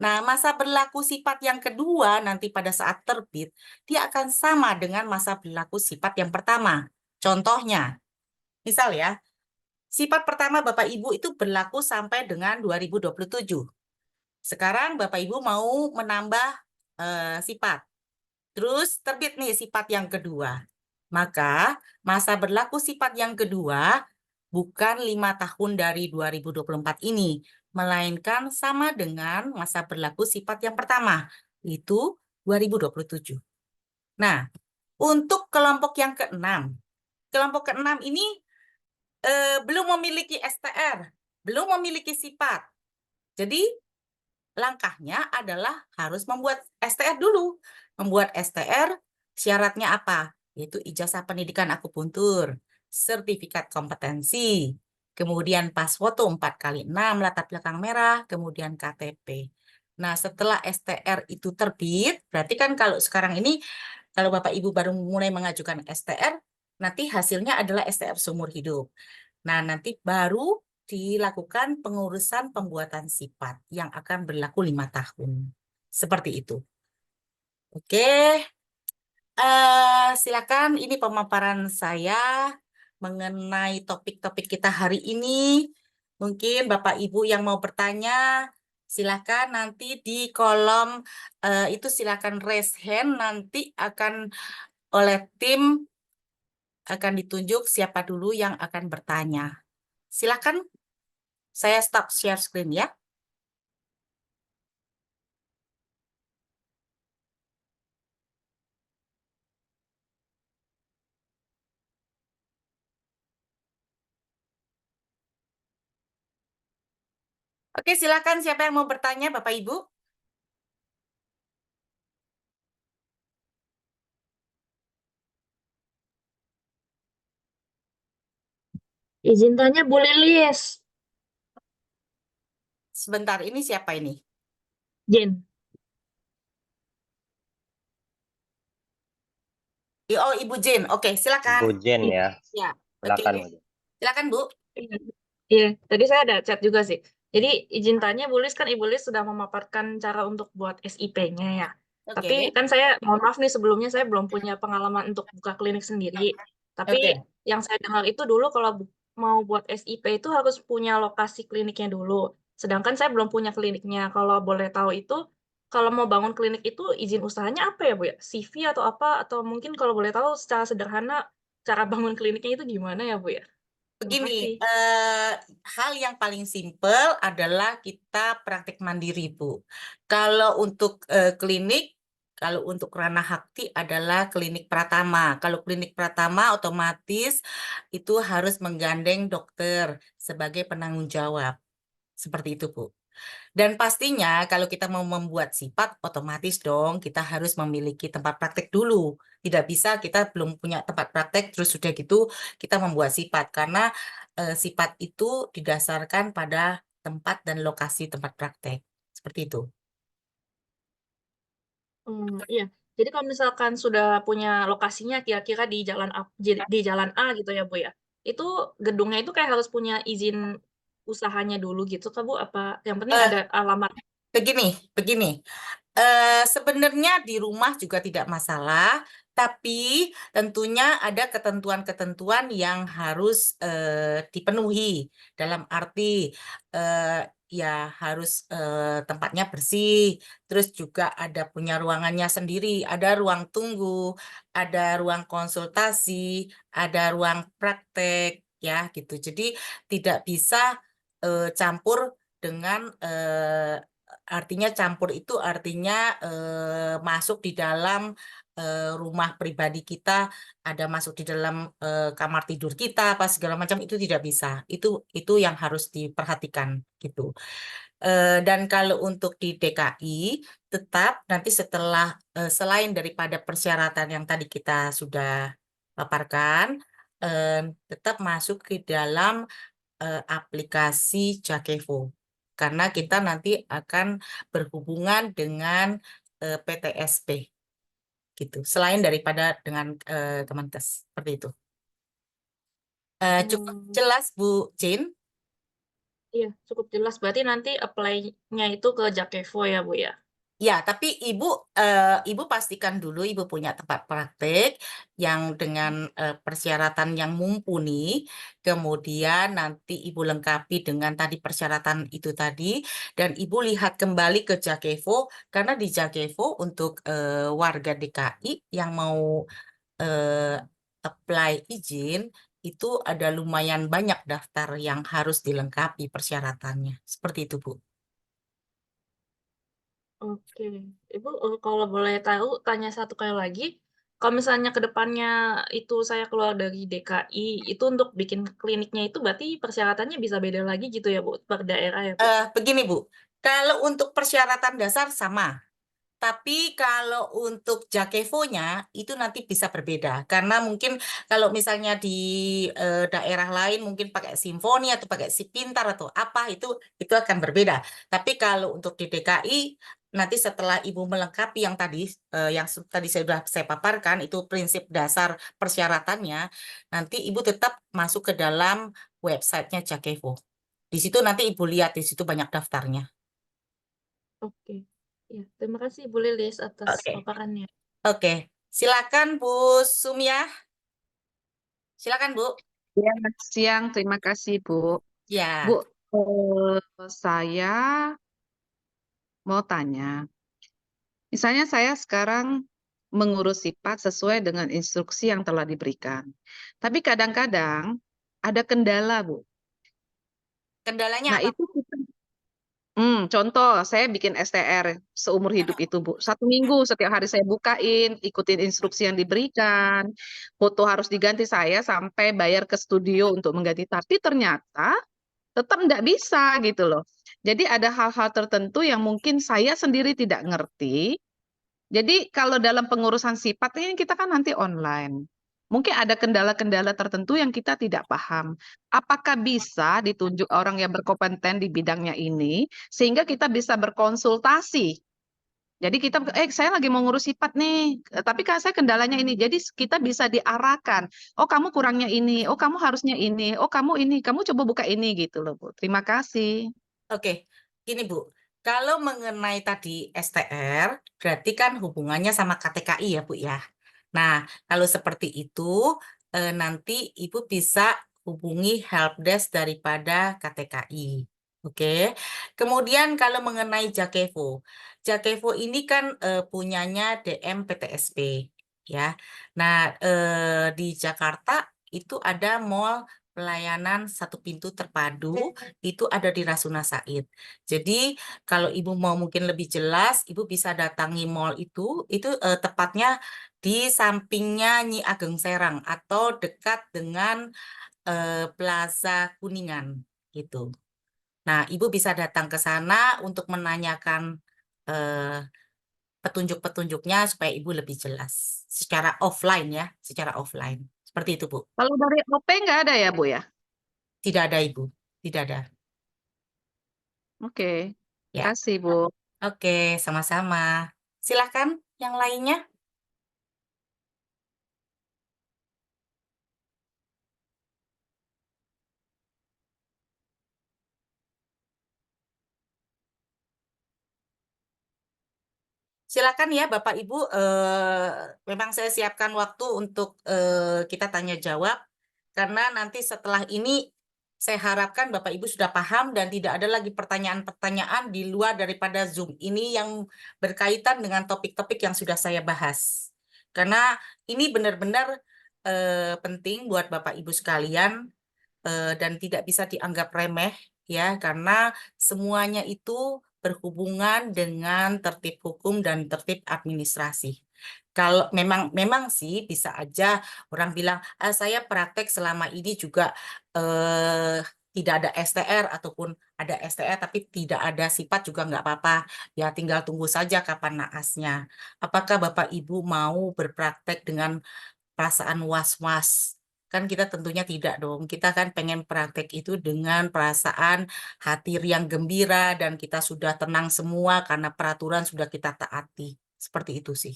Nah, masa berlaku sifat yang kedua nanti pada saat terbit, dia akan sama dengan masa berlaku sifat yang pertama. Contohnya, misal ya, sifat pertama Bapak Ibu itu berlaku sampai dengan 2027. Sekarang Bapak Ibu mau menambah sifat. Terus terbit nih sifat yang kedua. Maka masa berlaku sifat yang kedua bukan 5 tahun dari 2024 ini, melainkan sama dengan masa berlaku sifat yang pertama, itu 2027. Nah, untuk kelompok yang keenam. Kelompok keenam ini belum memiliki STR, belum memiliki sifat. Jadi langkahnya adalah harus membuat STR dulu. Membuat STR syaratnya apa? Yaitu ijazah pendidikan akupuntur, sertifikat kompetensi, kemudian pas foto 4x6 latar belakang merah, kemudian KTP. Nah, setelah STR itu terbit, berarti kan kalau sekarang ini, kalau Bapak Ibu baru mulai mengajukan STR, nanti hasilnya adalah STR seumur hidup. Nah, nanti baru dilakukan pengurusan pembuatan sifat yang akan berlaku 5 tahun. Seperti itu. Oke, silakan ini pemaparan saya mengenai topik-topik kita hari ini. Mungkin Bapak Ibu yang mau bertanya, silakan nanti di kolom itu silakan raise hand, nanti akan oleh tim akan ditunjuk siapa dulu yang akan bertanya. Silakan. Saya stop share screen ya. Oke, silakan siapa yang mau bertanya, Bapak Ibu? Izin tanya Bu Lilis. Sebentar, ini siapa ini? Jen. Oh, Ibu Jane. Oke, silakan. Bu Jen ya, Ya, oke. silakan. Bu Jen. Silakan, Bu. Iya, iya. Tadi saya ada chat juga sih. Jadi izin tanya Bu Lilis, kan Ibu Lilis sudah memaparkan cara untuk buat SIP-nya ya. Tapi Oke. kan saya, mohon maaf nih sebelumnya saya belum punya pengalaman untuk buka klinik sendiri. Tapi Oke. yang saya dengar itu dulu kalau mau buat SIP itu harus punya lokasi kliniknya dulu. Sedangkan saya belum punya kliniknya. Kalau boleh tahu itu, kalau mau bangun klinik itu izin usahanya apa ya Bu ya? CV atau apa? Atau mungkin kalau boleh tahu secara sederhana cara bangun kliniknya itu gimana ya Bu ya? Terima Begini, kasih. hal yang paling simpel adalah kita praktik mandiri, Bu. Kalau untuk klinik, kalau untuk ranah Hakti adalah klinik Pratama. Kalau klinik Pratama otomatis itu harus menggandeng dokter sebagai penanggung jawab. Seperti itu, Bu. Dan pastinya kalau kita mau membuat sifat, otomatis dong kita harus memiliki tempat praktek dulu. Tidak bisa kita belum punya tempat praktek, terus sudah gitu kita membuat sifat. Karena sifat itu didasarkan pada tempat dan lokasi tempat praktek. Seperti itu. Iya. Jadi kalau misalkan sudah punya lokasinya kira-kira di di jalan A gitu ya Bu ya. Itu gedungnya itu kayak harus punya izin usahanya dulu gitu Kak Bu, apa yang penting Eh, ada alamat. begini, begini. Sebenarnya di rumah juga tidak masalah, tapi tentunya ada ketentuan-ketentuan yang harus dipenuhi. Dalam arti ya harus tempatnya bersih, terus juga ada punya ruangannya sendiri, ada ruang tunggu, ada ruang konsultasi, ada ruang praktek, ya gitu. Jadi tidak bisa campur dengan artinya campur itu artinya masuk di dalam rumah pribadi kita, ada masuk di dalam kamar tidur kita, apa segala macam itu tidak bisa. Itu yang harus diperhatikan gitu. Dan kalau untuk di DKI, tetap nanti setelah selain daripada persyaratan yang tadi kita sudah paparkan, tetap masuk ke dalam aplikasi Jakevo. Karena kita nanti akan berhubungan dengan PTSP gitu. Selain daripada dengan Kemenkes seperti itu. Cukup Hmm, jelas Bu Jane? iya, cukup jelas. Berarti nanti apply-nya itu ke Jakevo ya Bu ya. Ya, tapi ibu pastikan dulu ibu punya tempat praktek yang dengan persyaratan yang mumpuni. Kemudian nanti ibu lengkapi dengan tadi persyaratan itu tadi, dan ibu lihat kembali ke Jakevo karena di Jakevo untuk warga DKI yang mau eh, apply izin itu ada lumayan banyak daftar yang harus dilengkapi persyaratannya. Seperti itu, Bu. Oke. Ibu kalau boleh tahu tanya satu kali lagi. Kalau misalnya ke depannya itu saya keluar dari DKI, itu untuk bikin kliniknya itu berarti persyaratannya bisa beda lagi gitu ya Bu, per daerah ya Bu? Begini, Bu. Kalau untuk persyaratan dasar sama, tapi kalau untuk Jakevo-nya itu nanti bisa berbeda. Karena mungkin kalau misalnya di daerah lain mungkin pakai simfoni atau pakai si pintar atau apa itu akan berbeda. Tapi kalau untuk di DKI nanti setelah Ibu melengkapi yang tadi tadi saya paparkan itu prinsip dasar persyaratannya, nanti Ibu tetap masuk ke dalam websitenya Jakevo. Di situ nanti Ibu lihat di situ banyak daftarnya. Oke. Ya, terima kasih Bu Lilis atas Oke. paparannya. Oke, silakan Bu Sumia. Silakan Bu. Ya, siang. Terima kasih, Bu. Bu, Ya, saya mau tanya. Misalnya saya sekarang mengurus sifat sesuai dengan instruksi yang telah diberikan. Tapi kadang-kadang ada kendala, Bu. Kendalanya Nah, apa? itu kita contoh saya bikin STR seumur hidup itu, Bu. 1 minggu setiap hari saya bukain, ikutin instruksi yang diberikan, foto harus diganti saya sampai bayar ke studio untuk mengganti, tapi ternyata tetap nggak bisa gitu loh. Jadi ada hal-hal tertentu yang mungkin saya sendiri tidak ngerti. Jadi kalau dalam pengurusan sifat ini kita kan nanti online. Mungkin ada kendala-kendala tertentu yang kita tidak paham. Apakah bisa ditunjuk orang yang berkompeten di bidangnya ini sehingga kita bisa berkonsultasi. Jadi kita, saya lagi mau ngurus sifat nih, tapi kan saya kendalanya ini. Jadi kita bisa diarahkan. Oh, kamu kurangnya ini. Oh, kamu harusnya ini. Oh, kamu ini. Kamu coba buka ini gitu loh, Bu. Terima kasih. Oke, gini Bu, kalau mengenai tadi STR, berarti kan hubungannya sama KTKI ya Bu ya. Nah, kalau seperti itu, nanti Ibu bisa hubungi helpdesk daripada KTKI. Oke, kemudian kalau mengenai Jakevo, Jakevo ini kan punyanya DM PTSP, ya. Nah, di Jakarta itu ada mall pelayanan satu pintu terpadu, itu ada di Rasuna Said. Jadi, kalau Ibu mau mungkin lebih jelas, Ibu bisa datangi mall itu tepatnya di sampingnya Nyi Ageng Serang atau dekat dengan Plaza Kuningan gitu. Nah, Ibu bisa datang ke sana untuk menanyakan eh, petunjuk-petunjuknya supaya Ibu lebih jelas secara offline ya, secara offline. Seperti itu, Bu. Kalau dari OP nggak ada ya, Bu ya? Tidak ada, Ibu. Tidak ada. Oke. Ya. Kasih, Bu. Oke, sama-sama. Silakan yang lainnya. Silakan ya Bapak Ibu, memang saya siapkan waktu untuk kita tanya jawab, karena nanti setelah ini saya harapkan Bapak Ibu sudah paham dan tidak ada lagi pertanyaan-pertanyaan di luar daripada Zoom ini yang berkaitan dengan topik-topik yang sudah saya bahas. Karena ini benar-benar penting buat Bapak Ibu sekalian, dan tidak bisa dianggap remeh ya, karena semuanya itu berhubungan dengan tertib hukum dan tertib administrasi. Kalau memang sih bisa aja orang bilang, saya praktek selama ini juga tidak ada STR ataupun ada STR tapi tidak ada sifat juga nggak apa-apa. Ya tinggal tunggu saja kapan naasnya. Apakah Bapak Ibu mau berpraktek dengan perasaan was-was? Kan kita tentunya tidak dong. Kita kan pengen praktek itu dengan perasaan hati riang gembira dan kita sudah tenang semua karena peraturan sudah kita taati. Seperti itu sih.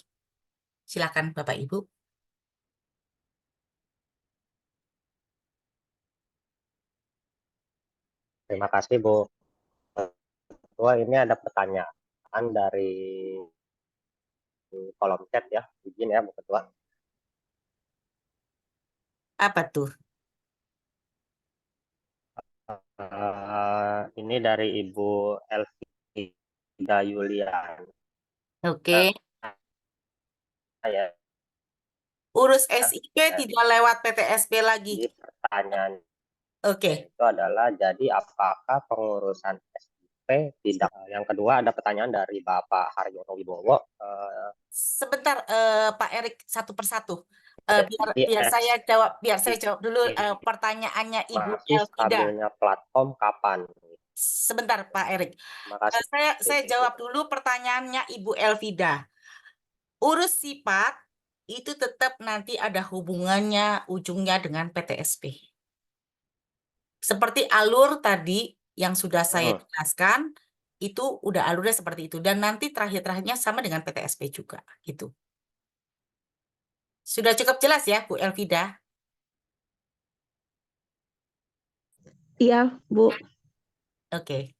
Silakan Bapak Ibu. Terima kasih, Bu. Ketua, ini ada pertanyaan dari kolom chat ya. Izin ya, Bu Ketua. Apa tuh? Ini dari Ibu Elvida Yulian. Oke. Ya, Urus SIP tidak lewat PTSP lagi. jadi pertanyaan Oke. itu adalah, jadi apakah pengurusan SIP tidak? Yang kedua ada pertanyaan dari Bapak Haryono Wibowo. Sebentar Pak Erik, satu persatu. Biar Jadi saya jawab dulu pertanyaannya Ibu masih Elvida. stabilnya platform kapan? Sebentar Pak Erik. Terima kasih. Saya jawab dulu pertanyaannya Ibu Elvida. Urus sifat itu tetap nanti ada hubungannya ujungnya dengan PTSP. Seperti alur tadi yang sudah saya jelaskan, itu udah alurnya seperti itu. Dan nanti terakhir-terakhirnya sama dengan PTSP juga. Gitu. Sudah cukup jelas ya Bu Elvida? Iya, Bu. Oke.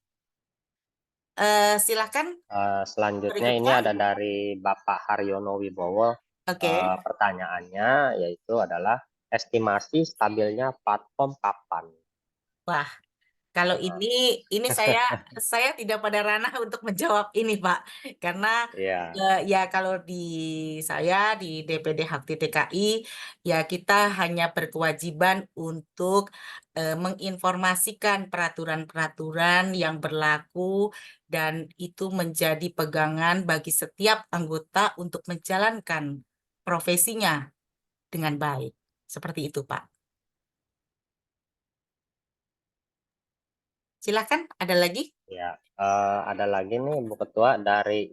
Silakan. Selanjutnya ini Berikutnya. ada dari Bapak Haryono Wibowo. Oke. Pertanyaannya yaitu adalah estimasi stabilnya platform kapan? Wah, Kalau ini saya tidak pada ranah untuk menjawab ini, Pak. Karena Iya, ya kalau di saya di DPD Hakti TKI ya kita hanya berkewajiban untuk menginformasikan peraturan-peraturan yang berlaku dan itu menjadi pegangan bagi setiap anggota untuk menjalankan profesinya dengan baik. Seperti itu, Pak. Silakan, ada lagi? ya. Ada lagi nih Bu Ketua dari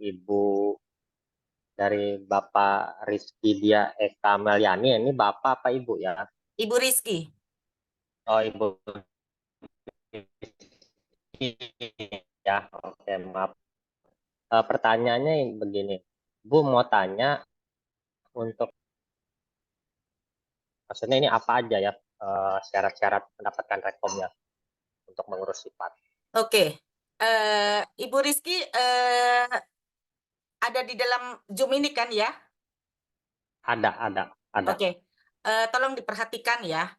Bapak Rizky Dia Eka Meliani. Ini Bapak apa Ibu ya? Ibu Rizky. Oh, Ibu ya. Oke, maaf. Pertanyaannya begini. Bu mau tanya untuk maksudnya ini apa aja ya syarat-syarat mendapatkan rekomnya untuk mengurus sifat? Oke, Ibu Rizky ada di dalam Zoom ini kan ya? Ada. Oke, tolong diperhatikan ya.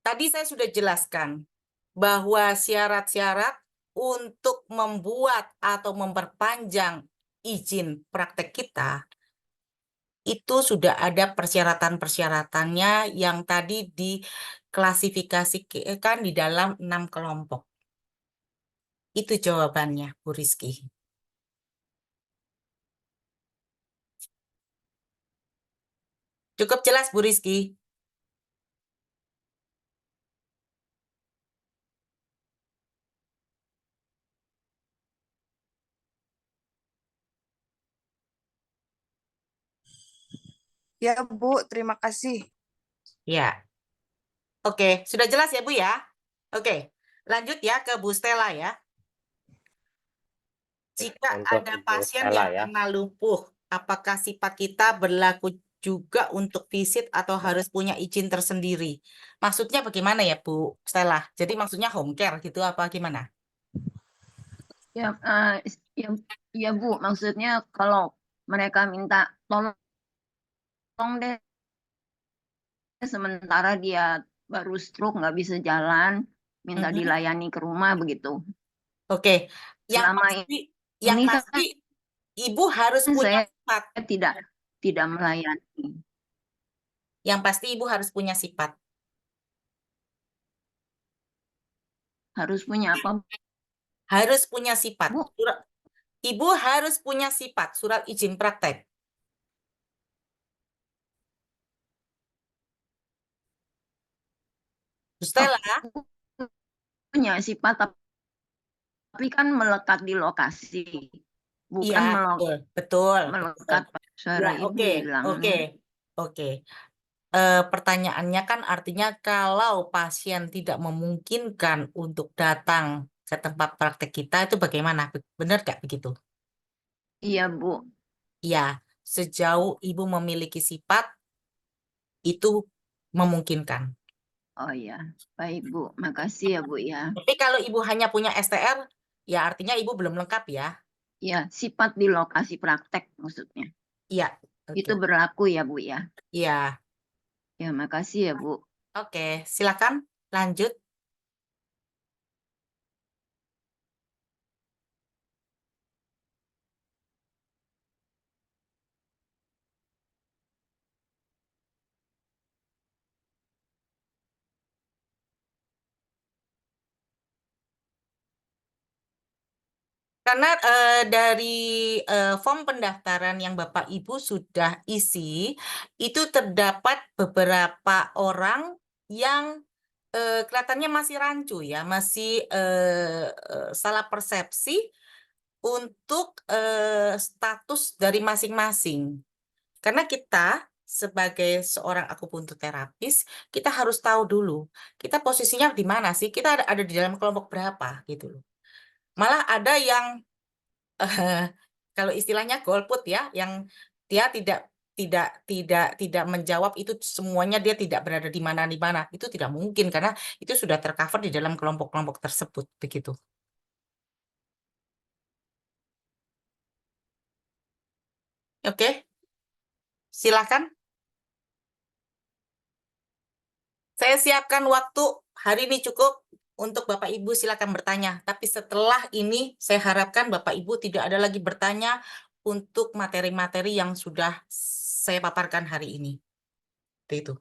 Tadi saya sudah jelaskan bahwa syarat-syarat untuk membuat atau memperpanjang izin praktek kita itu sudah ada persyaratan-persyaratannya yang tadi diklasifikasikan di dalam 6 kelompok. Itu jawabannya, Bu Rizky. Cukup jelas, Bu Rizky? Ya, Bu, terima kasih. Ya. Oke, sudah jelas ya, Bu ya? Oke, lanjut ya ke Bu Stella ya. Jika Untuk ada Ibu pasien Stella yang ya. kena lumpuh, apakah sifat kita berlaku juga untuk visit atau harus punya izin tersendiri? Maksudnya bagaimana ya, Bu Stella? Jadi maksudnya home care gitu apa gimana? Ya, ya Bu, maksudnya kalau mereka minta tolong deh, sementara dia baru stroke nggak bisa jalan, minta Mhm. dilayani ke rumah begitu. Oke, yang Selama ini kan pasti Ibu harus punya saya sifat. tidak melayani. Yang pasti Ibu harus punya sifat. Harus punya apa, Harus punya sifat. Bu? Ibu harus punya sifat surat izin praktek. Bu Stella, Punya sifat, tapi kan melekat di lokasi, bukan iya, betul. melekat suara Ya, Ibu hilang. oke. Pertanyaannya kan artinya kalau pasien tidak memungkinkan untuk datang ke tempat praktek kita itu bagaimana? Benar nggak begitu? Iya, Bu. Ya, sejauh Ibu memiliki sifat itu memungkinkan. Oh ya, baik Bu. Makasih ya Bu ya. Tapi kalau Ibu hanya punya STR, ya artinya Ibu belum lengkap ya. Ya, sifat di lokasi praktek maksudnya. Iya, Itu berlaku ya Bu ya. Iya, Ya, makasih ya Bu. oke. Silakan lanjut. Karena dari form pendaftaran yang Bapak Ibu sudah isi, itu terdapat beberapa orang yang kelihatannya masih rancu ya, masih salah persepsi untuk status dari masing-masing. Karena kita sebagai seorang akupunturterapis, kita harus tahu dulu, kita posisinya di mana sih? Kita ada di dalam kelompok berapa gitu loh. Malah ada yang kalau istilahnya golput ya, yang dia tidak menjawab itu semuanya dia tidak berada di mana, itu tidak mungkin karena itu sudah tercover di dalam kelompok-kelompok tersebut begitu. Oke, silakan. Saya siapkan waktu hari ini cukup untuk Bapak Ibu silakan bertanya. Tapi setelah ini saya harapkan Bapak Ibu tidak ada lagi bertanya untuk materi-materi yang sudah saya paparkan hari ini. Seperti itu.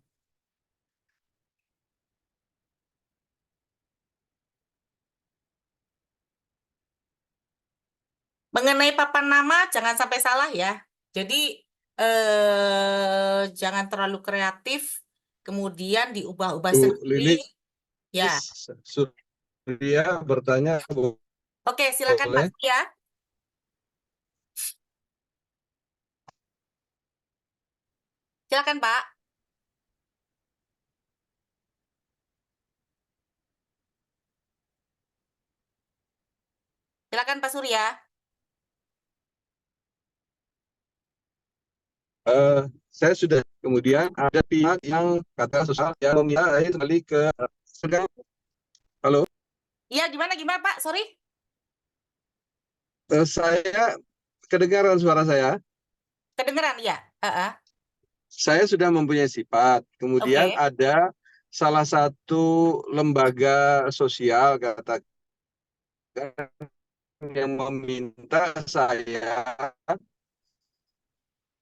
Mengenai papan nama jangan sampai salah ya. Jadi jangan terlalu kreatif, kemudian diubah-ubah Bu sendiri. Lilis, Ya, Surya bertanya, oke silakan Pak boleh? Surya. Silakan Pak. Silakan Pak Surya. Saya sudah, kemudian ada pihak yang kata sosial yang meminta saya kembali ke halo. Iya, gimana Pak? Sorry. Saya kedengaran suara saya. Kedengeran ya? Saya sudah mempunyai sifat. Kemudian Oke. ada salah satu lembaga sosial katakan yang meminta saya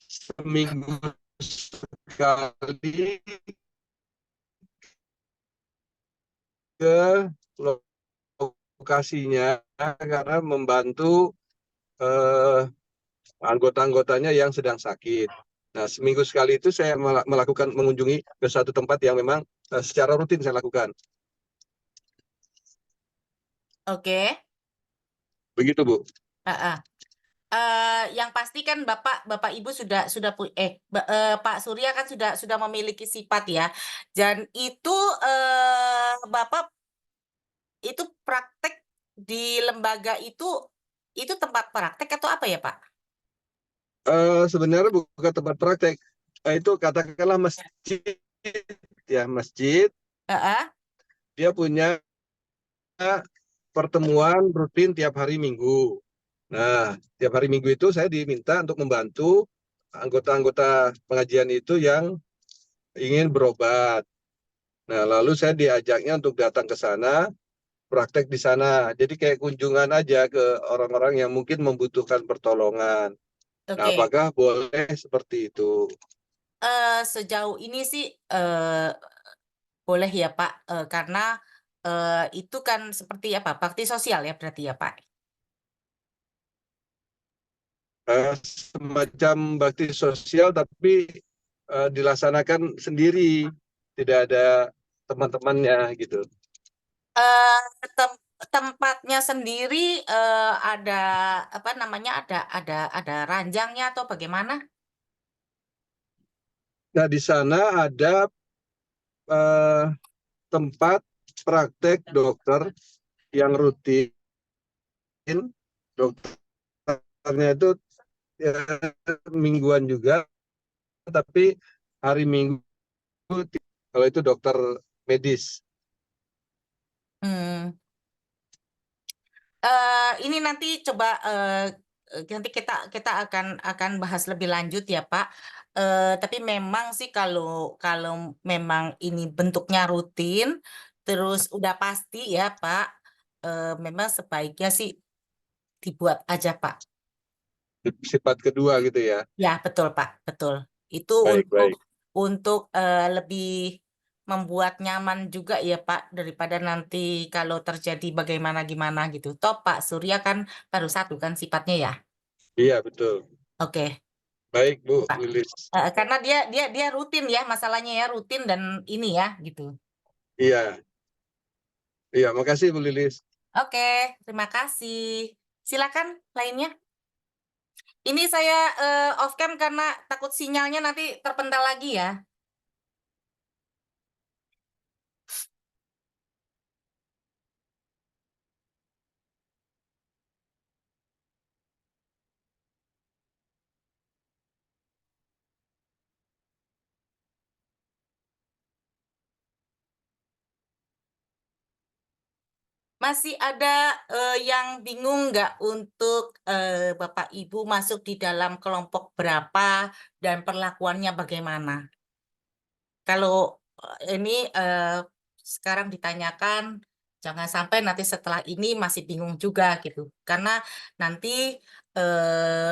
seminggu sekali ke lokasinya karena membantu anggota-anggotanya yang sedang sakit. Nah, seminggu sekali itu saya melakukan mengunjungi ke satu tempat yang memang secara rutin saya lakukan. Oke. Begitu, Bu. Yang pasti kan Bapak Ibu sudah Pak Surya kan sudah memiliki sifat ya. Dan itu Bapak itu praktek di lembaga itu tempat praktek atau apa ya, Pak? Sebenarnya bukan tempat praktek. Itu katakanlah masjid, ya masjid. Dia punya pertemuan rutin tiap hari Minggu. Nah, tiap hari Minggu itu saya diminta untuk membantu anggota-anggota pengajian itu yang ingin berobat. Nah, lalu saya diajaknya untuk datang ke sana, praktek di sana. Jadi kayak kunjungan aja ke orang-orang yang mungkin membutuhkan pertolongan. Nah, Oke. apakah boleh seperti itu? Sejauh ini sih boleh ya Pak, karena itu kan seperti apa, bakti sosial ya berarti ya Pak? Semacam bakti sosial tapi dilaksanakan sendiri, tidak ada teman-temannya gitu. Tempatnya sendiri ada apa namanya, ada ranjangnya atau bagaimana? Nah, di sana ada tempat praktek dokter yang rutin. Dokternya itu ya, mingguan juga, tapi hari Minggu kalau itu dokter medis. Ini nanti coba nanti kita akan bahas lebih lanjut ya Pak. Tapi memang sih kalau memang ini bentuknya rutin, terus udah pasti ya Pak, memang sebaiknya sih dibuat aja Pak. Sifat kedua gitu ya. Ya betul Pak, betul. Itu Baik. untuk lebih membuat nyaman juga ya Pak, daripada nanti kalau terjadi bagaimana-gimana gitu. Toh Pak Surya kan baru satu kan sifatnya ya. Iya, betul. Oke. Baik, Bu Pak. Lilis. Karena dia rutin ya masalahnya ya, rutin dan ini ya gitu. Iya. Iya, makasih Bu Lilis. Oke, terima kasih. Silakan lainnya. Ini saya off cam karena takut sinyalnya nanti terpental lagi ya. Masih ada yang bingung nggak untuk Bapak Ibu masuk di dalam kelompok berapa dan perlakuannya bagaimana? Kalau ini sekarang ditanyakan Jangan sampai nanti setelah ini masih bingung juga gitu. Karena nanti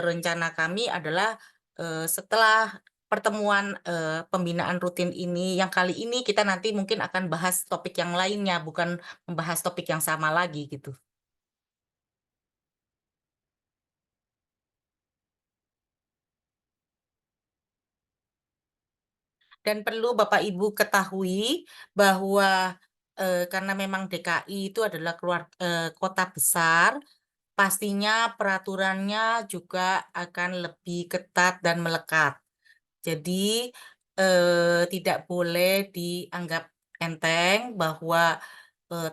rencana kami adalah setelah pertemuan pembinaan rutin ini, yang kali ini kita nanti mungkin akan bahas topik yang lainnya, bukan membahas topik yang sama lagi gitu. Dan perlu Bapak Ibu ketahui bahwa karena memang DKI itu adalah kota besar, pastinya peraturannya juga akan lebih ketat dan melekat. Jadi tidak boleh dianggap enteng bahwa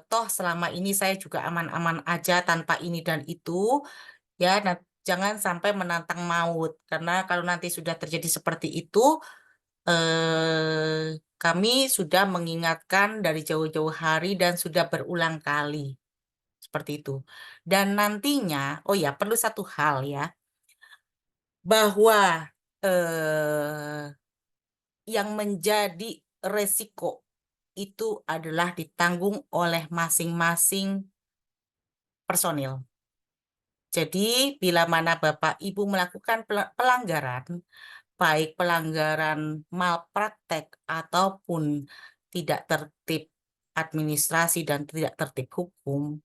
toh selama ini saya juga aman-aman aja tanpa ini dan itu, ya. Nah, jangan sampai menantang maut, karena kalau nanti sudah terjadi seperti itu, kami sudah mengingatkan dari jauh-jauh hari dan sudah berulang kali seperti itu. Dan nantinya, oh ya, perlu satu hal ya, bahwa yang menjadi resiko itu adalah ditanggung oleh masing-masing personil. Jadi, bila mana Bapak Ibu melakukan pelanggaran, baik pelanggaran malpraktek ataupun tidak tertib administrasi dan tidak tertib hukum,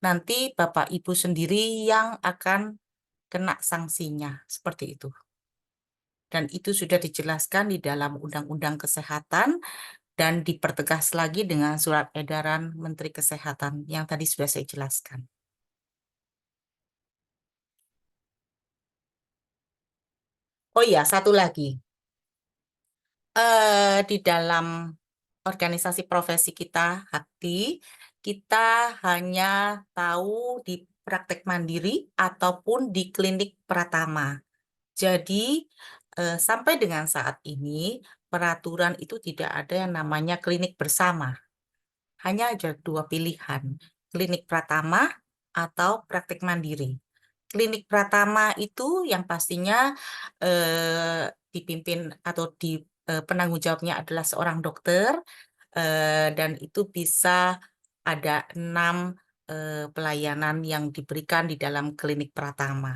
nanti Bapak Ibu sendiri yang akan kena sanksinya, seperti itu. Dan itu sudah dijelaskan di dalam Undang-Undang Kesehatan dan dipertegas lagi dengan Surat Edaran Menteri Kesehatan yang tadi sudah saya jelaskan. Oh iya, satu lagi. Di dalam organisasi profesi kita, HAKTI, kita hanya tahu di praktek mandiri ataupun di klinik Pratama. Jadi, sampai dengan saat ini, peraturan itu tidak ada yang namanya klinik bersama. Hanya ada dua pilihan, klinik Pratama atau praktek mandiri. Klinik Pratama itu yang pastinya dipimpin atau penanggung jawabnya adalah seorang dokter, dan itu bisa ada 6 pelayanan yang diberikan di dalam klinik Pratama.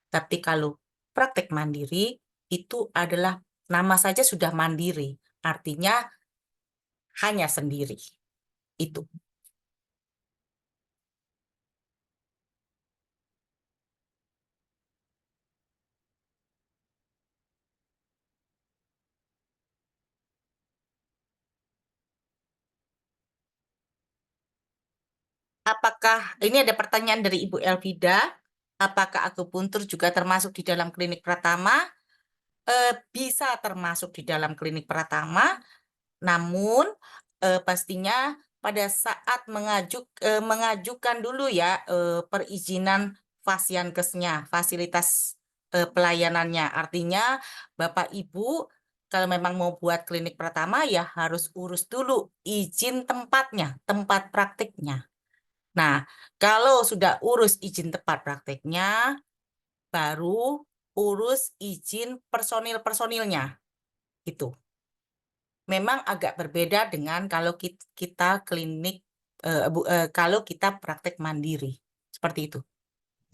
Tapi kalau praktek mandiri itu adalah nama saja sudah mandiri, artinya hanya sendiri. Itu. Apakah ini ada pertanyaan dari Ibu Elvida? Apakah akupuntur juga termasuk di dalam klinik Pratama? Bisa termasuk di dalam klinik Pratama, namun pastinya pada saat mengajukan dulu ya perizinan Fasiankesnya, fasilitas pelayanannya. Artinya Bapak Ibu kalau memang mau buat klinik Pratama ya harus urus dulu izin tempatnya, tempat praktiknya. Nah, kalau sudah urus izin tempat praktiknya, baru urus izin personil-personilnya. Itu. Memang agak berbeda dengan kalau kita klinik, kalau kita praktek mandiri. Seperti itu.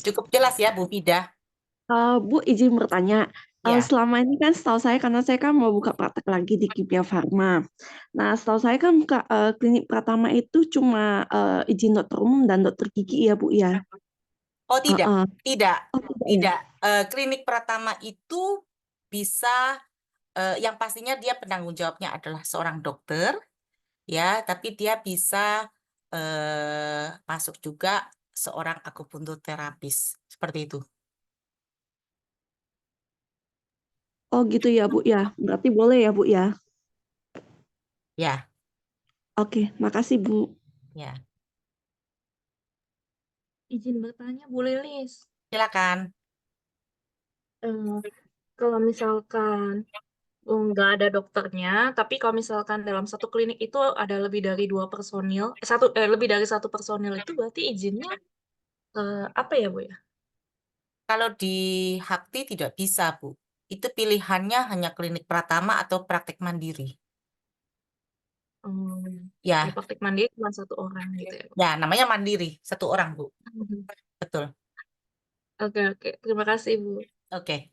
Cukup jelas ya, Bu Fida? Bu, izin bertanya. Ya. Selama ini kan setahu saya, karena saya kan mau buka praktek lagi di Kimia Farma. Nah, setahu saya kan klinik Pratama itu cuma izin dokter umum dan dokter gigi ya, Bu ya? Oh tidak, tidak, Oh, tidak ya? tidak. Klinik Pratama itu bisa, yang pastinya dia penanggung jawabnya adalah seorang dokter, ya, tapi dia bisa masuk juga seorang akupuntur terapis, seperti itu. Oh gitu ya, Bu ya. Berarti boleh ya, Bu ya? Ya, Oke, makasih, Bu. ya. Izin bertanya, Bu Lilis. Silakan. Kalau misalkan nggak ada dokternya, tapi kalau misalkan dalam satu klinik itu ada lebih dari 2 personil, lebih dari 1 personil itu berarti izinnya apa ya, Bu ya? Kalau di HAKTI tidak bisa, Bu. Itu pilihannya hanya klinik Pratama atau praktek mandiri. Ya, Ya praktek mandiri cuma 1 orang gitu ya. ya namanya mandiri, 1 orang, Bu. Mhm. Betul. Oke, terima kasih Bu. Oke.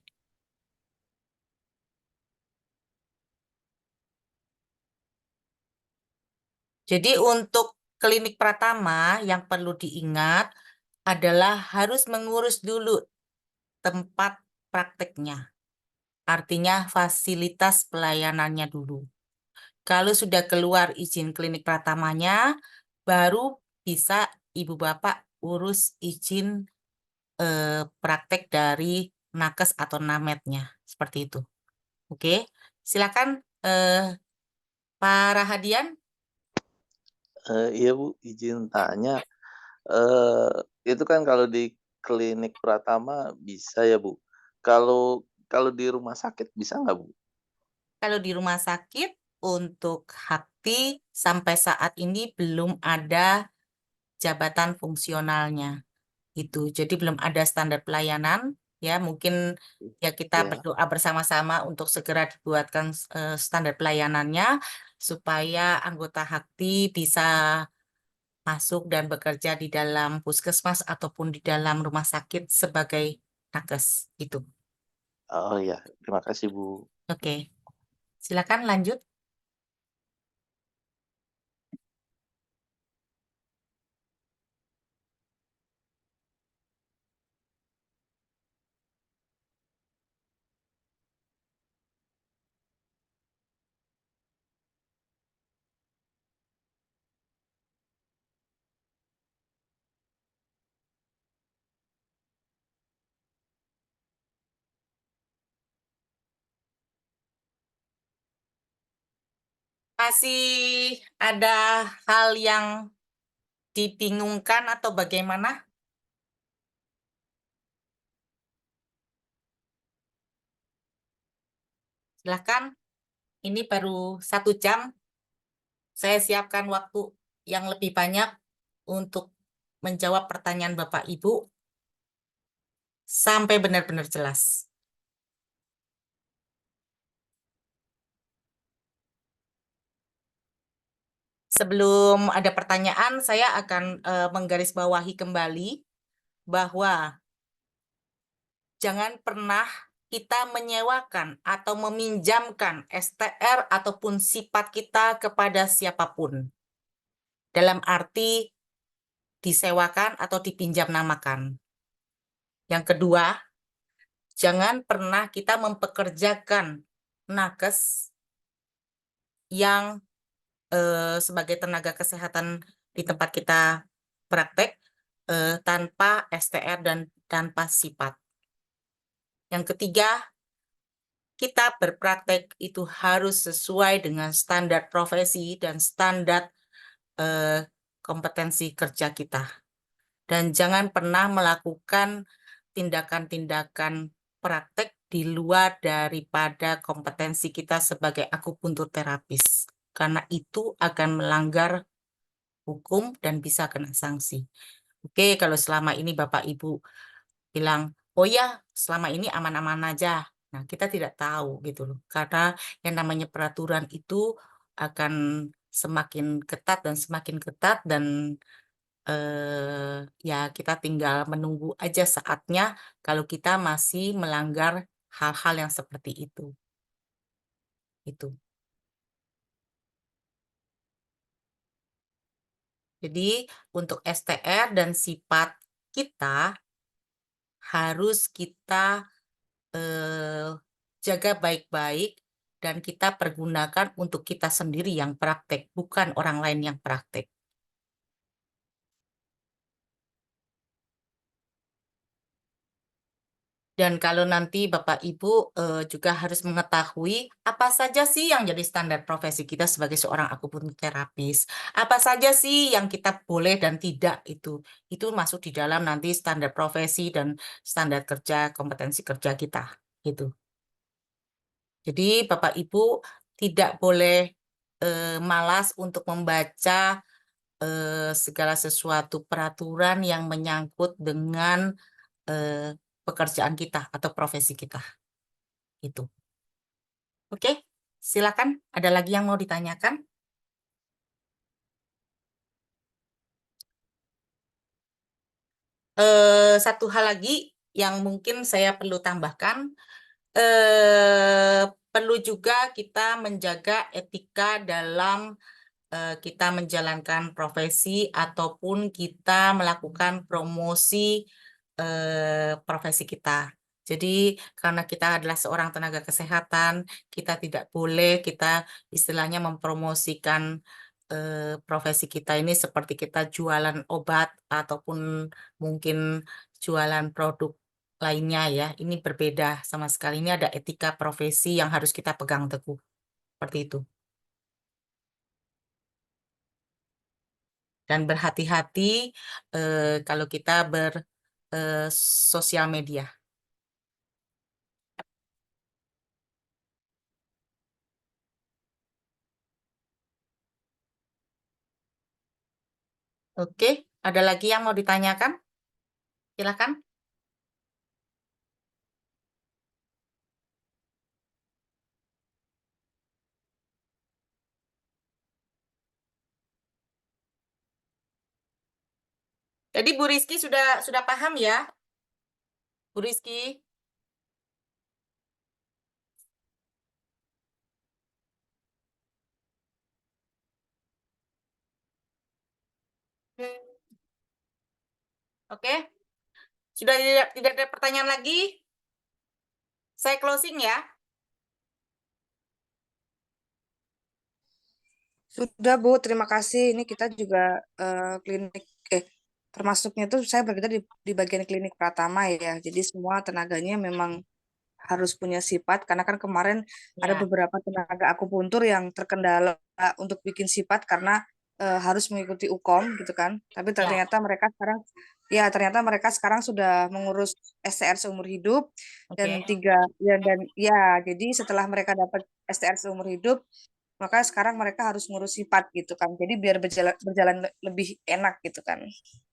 Jadi untuk klinik pratama yang perlu diingat adalah harus mengurus dulu tempat prakteknya. Artinya fasilitas pelayanannya dulu. Kalau sudah keluar izin klinik pratamanya, baru bisa Ibu Bapak urus izin praktek dari nakes atau nametnya. Seperti itu. Oke, silakan Pak Rahadian. Iya Bu, izin tanya, itu kan kalau di klinik Pratama bisa ya Bu? Kalau kalau di rumah sakit bisa nggak Bu? Kalau di rumah sakit untuk Hakti sampai saat ini belum ada jabatan fungsionalnya itu. Jadi belum ada standar pelayanan ya, mungkin ya kita Ya. berdoa bersama-sama untuk segera dibuatkan standar pelayanannya supaya anggota Hakti bisa masuk dan bekerja di dalam puskesmas ataupun di dalam rumah sakit sebagai nakes itu. Oh ya, terima kasih Bu. Oke. Silakan lanjut. Masih ada hal yang dibingungkan atau bagaimana? Silakan. Ini baru 1 jam. Saya siapkan waktu yang lebih banyak untuk menjawab pertanyaan Bapak Ibu sampai benar-benar jelas. Sebelum ada pertanyaan, saya akan menggarisbawahi kembali bahwa jangan pernah kita menyewakan atau meminjamkan STR ataupun sifat kita kepada siapapun. Dalam arti disewakan atau dipinjam namakan. Yang kedua, jangan pernah kita mempekerjakan nakes yang sebagai tenaga kesehatan di tempat kita praktek tanpa STR dan tanpa sifat. Yang ketiga, kita berpraktek itu harus sesuai dengan standar profesi dan standar kompetensi kerja kita. Dan jangan pernah melakukan tindakan-tindakan praktek di luar daripada kompetensi kita sebagai akupuntur terapis. Karena itu akan melanggar hukum dan bisa kena sanksi. Oke, kalau selama ini Bapak Ibu bilang, oh ya selama ini aman-aman aja. Nah, kita tidak tahu gitu loh. Karena yang namanya peraturan itu akan semakin ketat dan ya kita tinggal menunggu aja saatnya kalau kita masih melanggar hal-hal yang seperti itu. Itu. Jadi untuk STR dan sifat kita harus kita jaga baik-baik dan kita pergunakan untuk kita sendiri yang praktek, bukan orang lain yang praktek. Dan kalau nanti Bapak Ibu juga harus mengetahui apa saja sih yang jadi standar profesi kita sebagai seorang akupuntur terapis. Apa saja sih yang kita boleh dan tidak itu. Itu masuk di dalam nanti standar profesi dan standar kerja, kompetensi kerja kita. Gitu. Jadi Bapak Ibu tidak boleh malas untuk membaca segala sesuatu peraturan yang menyangkut dengan pekerjaan kita atau profesi kita. Itu. Oke, silakan. Ada lagi yang mau ditanyakan? Satu hal lagi yang mungkin saya perlu tambahkan, perlu juga kita menjaga etika dalam kita menjalankan profesi ataupun kita melakukan promosi profesi kita. Jadi karena kita adalah seorang tenaga kesehatan, kita tidak boleh kita istilahnya mempromosikan profesi kita ini seperti kita jualan obat ataupun mungkin jualan produk lainnya ya. Ini berbeda sama sekali. Ini ada etika profesi yang harus kita pegang teguh. Seperti itu. Dan berhati-hati kalau kita bersosial media. Oke, ada lagi yang mau ditanyakan? Silakan. Jadi Bu Rizky sudah paham ya? Bu Rizky? Oke. Sudah tidak ada pertanyaan lagi? Saya closing ya. Sudah Bu, terima kasih. Ini kita juga klinik, termasuknya tuh saya berada di bagian klinik Pratama ya. Jadi semua tenaganya memang harus punya sifat, karena kan kemarin ada Ya. beberapa tenaga akupuntur yang terkendala untuk bikin sifat karena harus mengikuti UKOM gitu kan. Tapi Ya. ternyata mereka sekarang sudah mengurus STR seumur hidup dan Oke. jadi setelah mereka dapat STR seumur hidup, maka sekarang mereka harus ngurus sifat gitu kan. Jadi biar berjalan lebih enak gitu kan.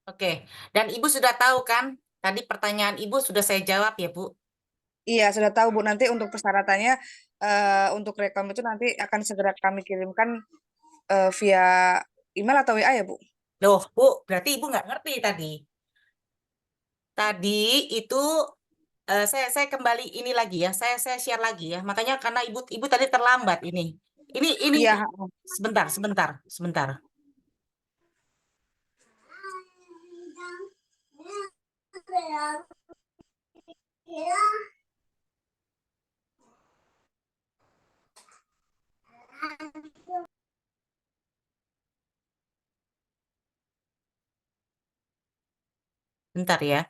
Oke. Dan Ibu sudah tahu kan? Tadi pertanyaan Ibu sudah saya jawab ya, Bu. Iya, sudah tahu Bu. Nanti untuk persyaratannya untuk rekom itu nanti akan segera kami kirimkan via email atau WA ya, Bu? Loh, Bu, berarti Ibu nggak ngerti tadi. Tadi itu saya kembali ini lagi ya. Saya share lagi ya. Makanya karena Ibu tadi terlambat ini. Ini Iya, sebentar. Bentar ya.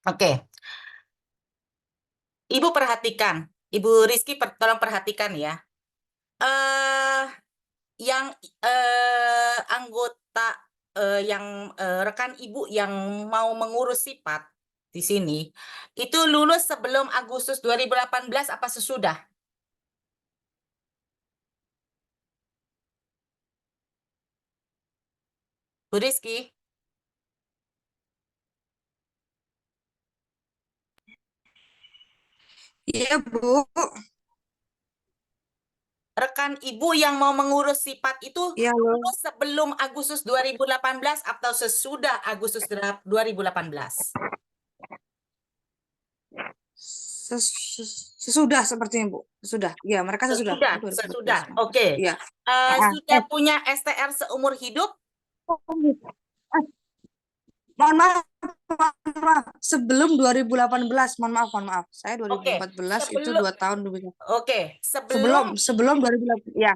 Oke. Ibu perhatikan. Ibu Rizky tolong perhatikan ya. Yang anggota yang rekan Ibu yang mau mengurus sifat di sini itu lulus sebelum Agustus 2018 apa sesudah? Bu Rizky, iya Bu. rekan Ibu yang mau mengurus sifat itu Iya loh. lulus sebelum Agustus 2018 atau sesudah Agustus 2018? Sesudah sepertinya Bu. Sesudah. Iya, mereka sesudah. Sesudah. 2014. Oke. Iya. Sudah punya STR seumur hidup? Mohon maaf. Sebelum 2018, mohon maaf. Saya 2014 itu 2 tahun lebih. Oke, sebelum 2018. Ya.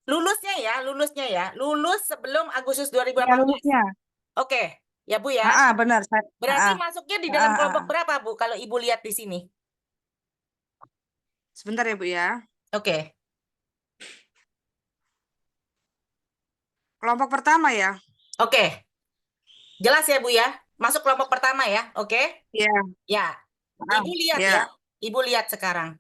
lulusnya ya. Lulus sebelum Agustus Ya 2018. lulusnya. Oke, ya Bu ya. Benar. Berarti masuknya di dalam kelompok berapa Bu kalau Ibu lihat di sini? Sebentar ya Bu ya. Oke. Kelompok pertama ya. Oke. Jelas ya Bu ya? Masuk kelompok pertama ya. Oke? Iya. Ya. Ibu lihat Ya. ya. Ibu lihat sekarang.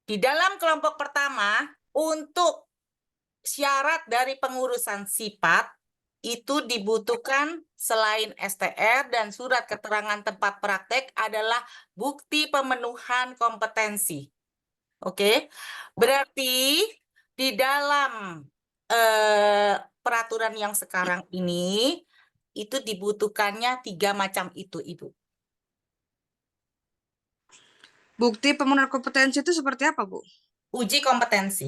Di dalam kelompok pertama, untuk syarat dari pengurusan sifat, itu dibutuhkan selain STR dan surat keterangan tempat praktek adalah bukti pemenuhan kompetensi. Oke? Berarti Di dalam peraturan yang sekarang ini, itu dibutuhkannya 3 macam itu, Ibu. Bukti pemenuhan kompetensi itu seperti apa, Bu? Uji kompetensi.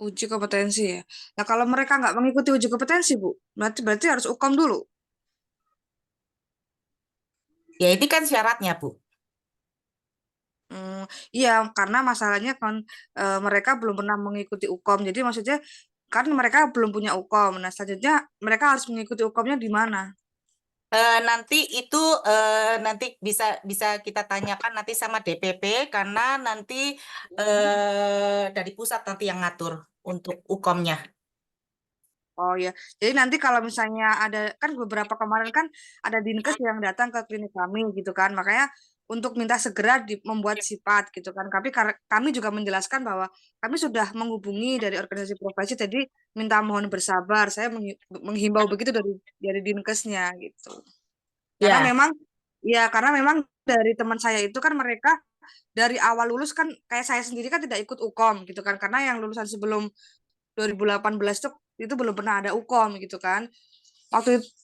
Uji kompetensi ya. Nah, kalau mereka nggak mengikuti uji kompetensi, Bu, berarti harus UKOM dulu. Ya, ini kan syaratnya, Bu. Iya, karena masalahnya kan mereka belum pernah mengikuti UKOM. Jadi maksudnya kan mereka belum punya UKOM. Nah, selanjutnya mereka harus mengikuti UKOM-nya di mana? Nanti itu nanti bisa kita tanyakan nanti sama DPP karena nanti dari pusat nanti yang ngatur untuk UKOM-nya. Oh ya, jadi nanti kalau misalnya ada kan beberapa kemarin kan ada dinkes yang datang ke klinik kami gitu kan, makanya untuk minta segera membuat sipat gitu kan. Tapi kami juga menjelaskan bahwa kami sudah menghubungi dari organisasi profesi, jadi minta mohon bersabar. Saya menghimbau begitu dari dinkesnya gitu. Karena Ya. memang ya karena memang dari teman saya itu kan mereka dari awal lulus kan kayak saya sendiri kan tidak ikut UKOM gitu kan, karena yang lulusan sebelum 2018 itu belum pernah ada UKOM gitu kan.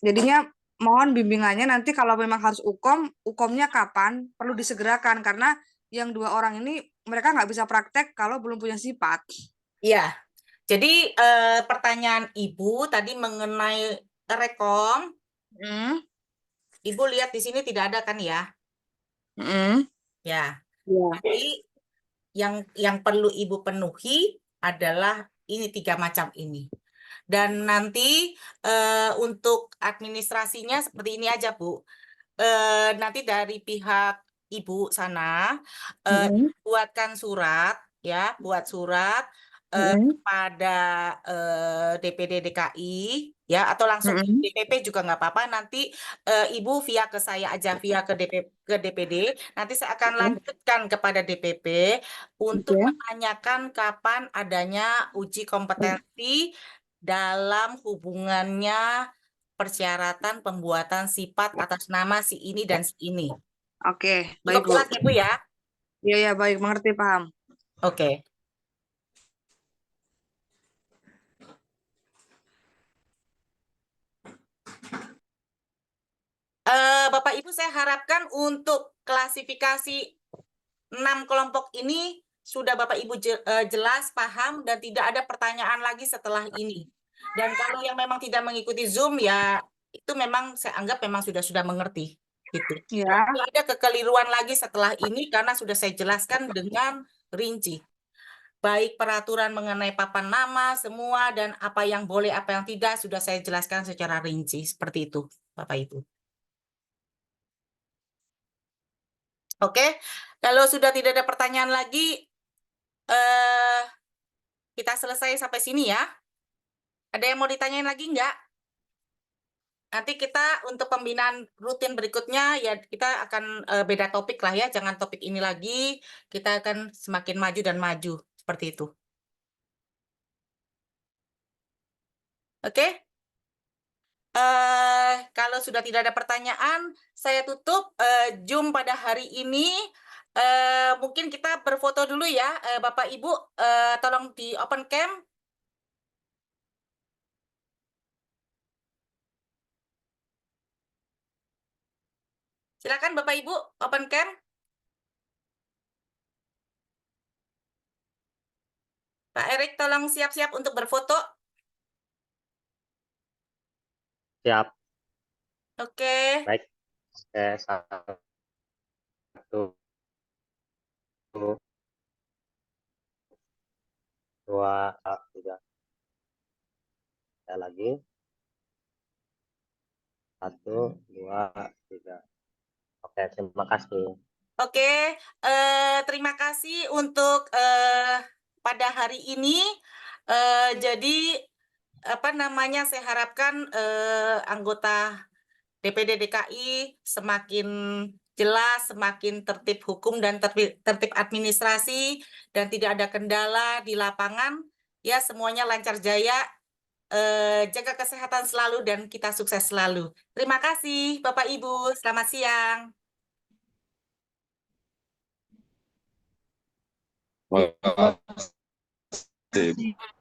Jadinya mohon bimbingannya nanti kalau memang harus UKOM, UKOM-nya kapan perlu disegerakan karena yang 2 orang ini mereka nggak bisa praktek kalau belum punya sifat. Iya. Jadi pertanyaan Ibu tadi mengenai rekom, Ibu lihat di sini tidak ada kan ya? Ya. Ya. Jadi yang perlu Ibu penuhi adalah ini 3 macam ini. Dan nanti untuk administrasinya seperti ini aja, Bu. Nanti dari pihak Ibu sana buatkan surat ya, buat surat kepada DPD DKI ya, atau langsung DPP juga nggak apa-apa. Nanti Ibu via ke saya aja, via ke DPD. Nanti saya akan lanjutkan kepada DPP untuk menanyakan kapan adanya uji kompetensi dalam hubungannya persyaratan pembuatan sifat atas nama si ini dan si ini. Oke, Cukup baik Bu. jelas ya, Bu ya? Iya ya, baik, mengerti, paham. Oke. Bapak Ibu, saya harapkan untuk klasifikasi 6 kelompok ini sudah Bapak Ibu jelas, paham, dan tidak ada pertanyaan lagi setelah ini. Dan kalau yang memang tidak mengikuti Zoom ya itu memang saya anggap memang sudah mengerti gitu. Ya. Tidak ada kekeliruan lagi setelah ini karena sudah saya jelaskan dengan rinci. Baik peraturan mengenai papan nama semua dan apa yang boleh apa yang tidak sudah saya jelaskan secara rinci seperti itu, Bapak Ibu. Oke, kalau sudah tidak ada pertanyaan lagi, kita selesai sampai sini ya. Ada yang mau ditanyain lagi nggak? Nanti kita untuk pembinaan rutin berikutnya ya kita akan beda topik lah ya, jangan topik ini lagi. Kita akan semakin maju dan maju seperti itu. Oke? Kalau sudah tidak ada pertanyaan, saya tutup Zoom pada hari ini. Mungkin kita berfoto dulu ya, Bapak Ibu, tolong di open cam. Silakan Bapak Ibu, open cam. Pak Erik, tolong siap-siap untuk berfoto. Siap. Oke. Baik. Oke, 1, 2, 3. Saya lagi. 1, 2, 3. Oke, terima kasih. Oke, terima kasih untuk pada hari ini. Jadi apa namanya? Saya harapkan anggota DPD DKI semakin jelas, semakin tertib hukum dan tertib administrasi dan tidak ada kendala di lapangan. Ya, semuanya lancar jaya. Jaga kesehatan selalu dan kita sukses selalu. Terima kasih Bapak Ibu. Selamat siang. Terima kasih.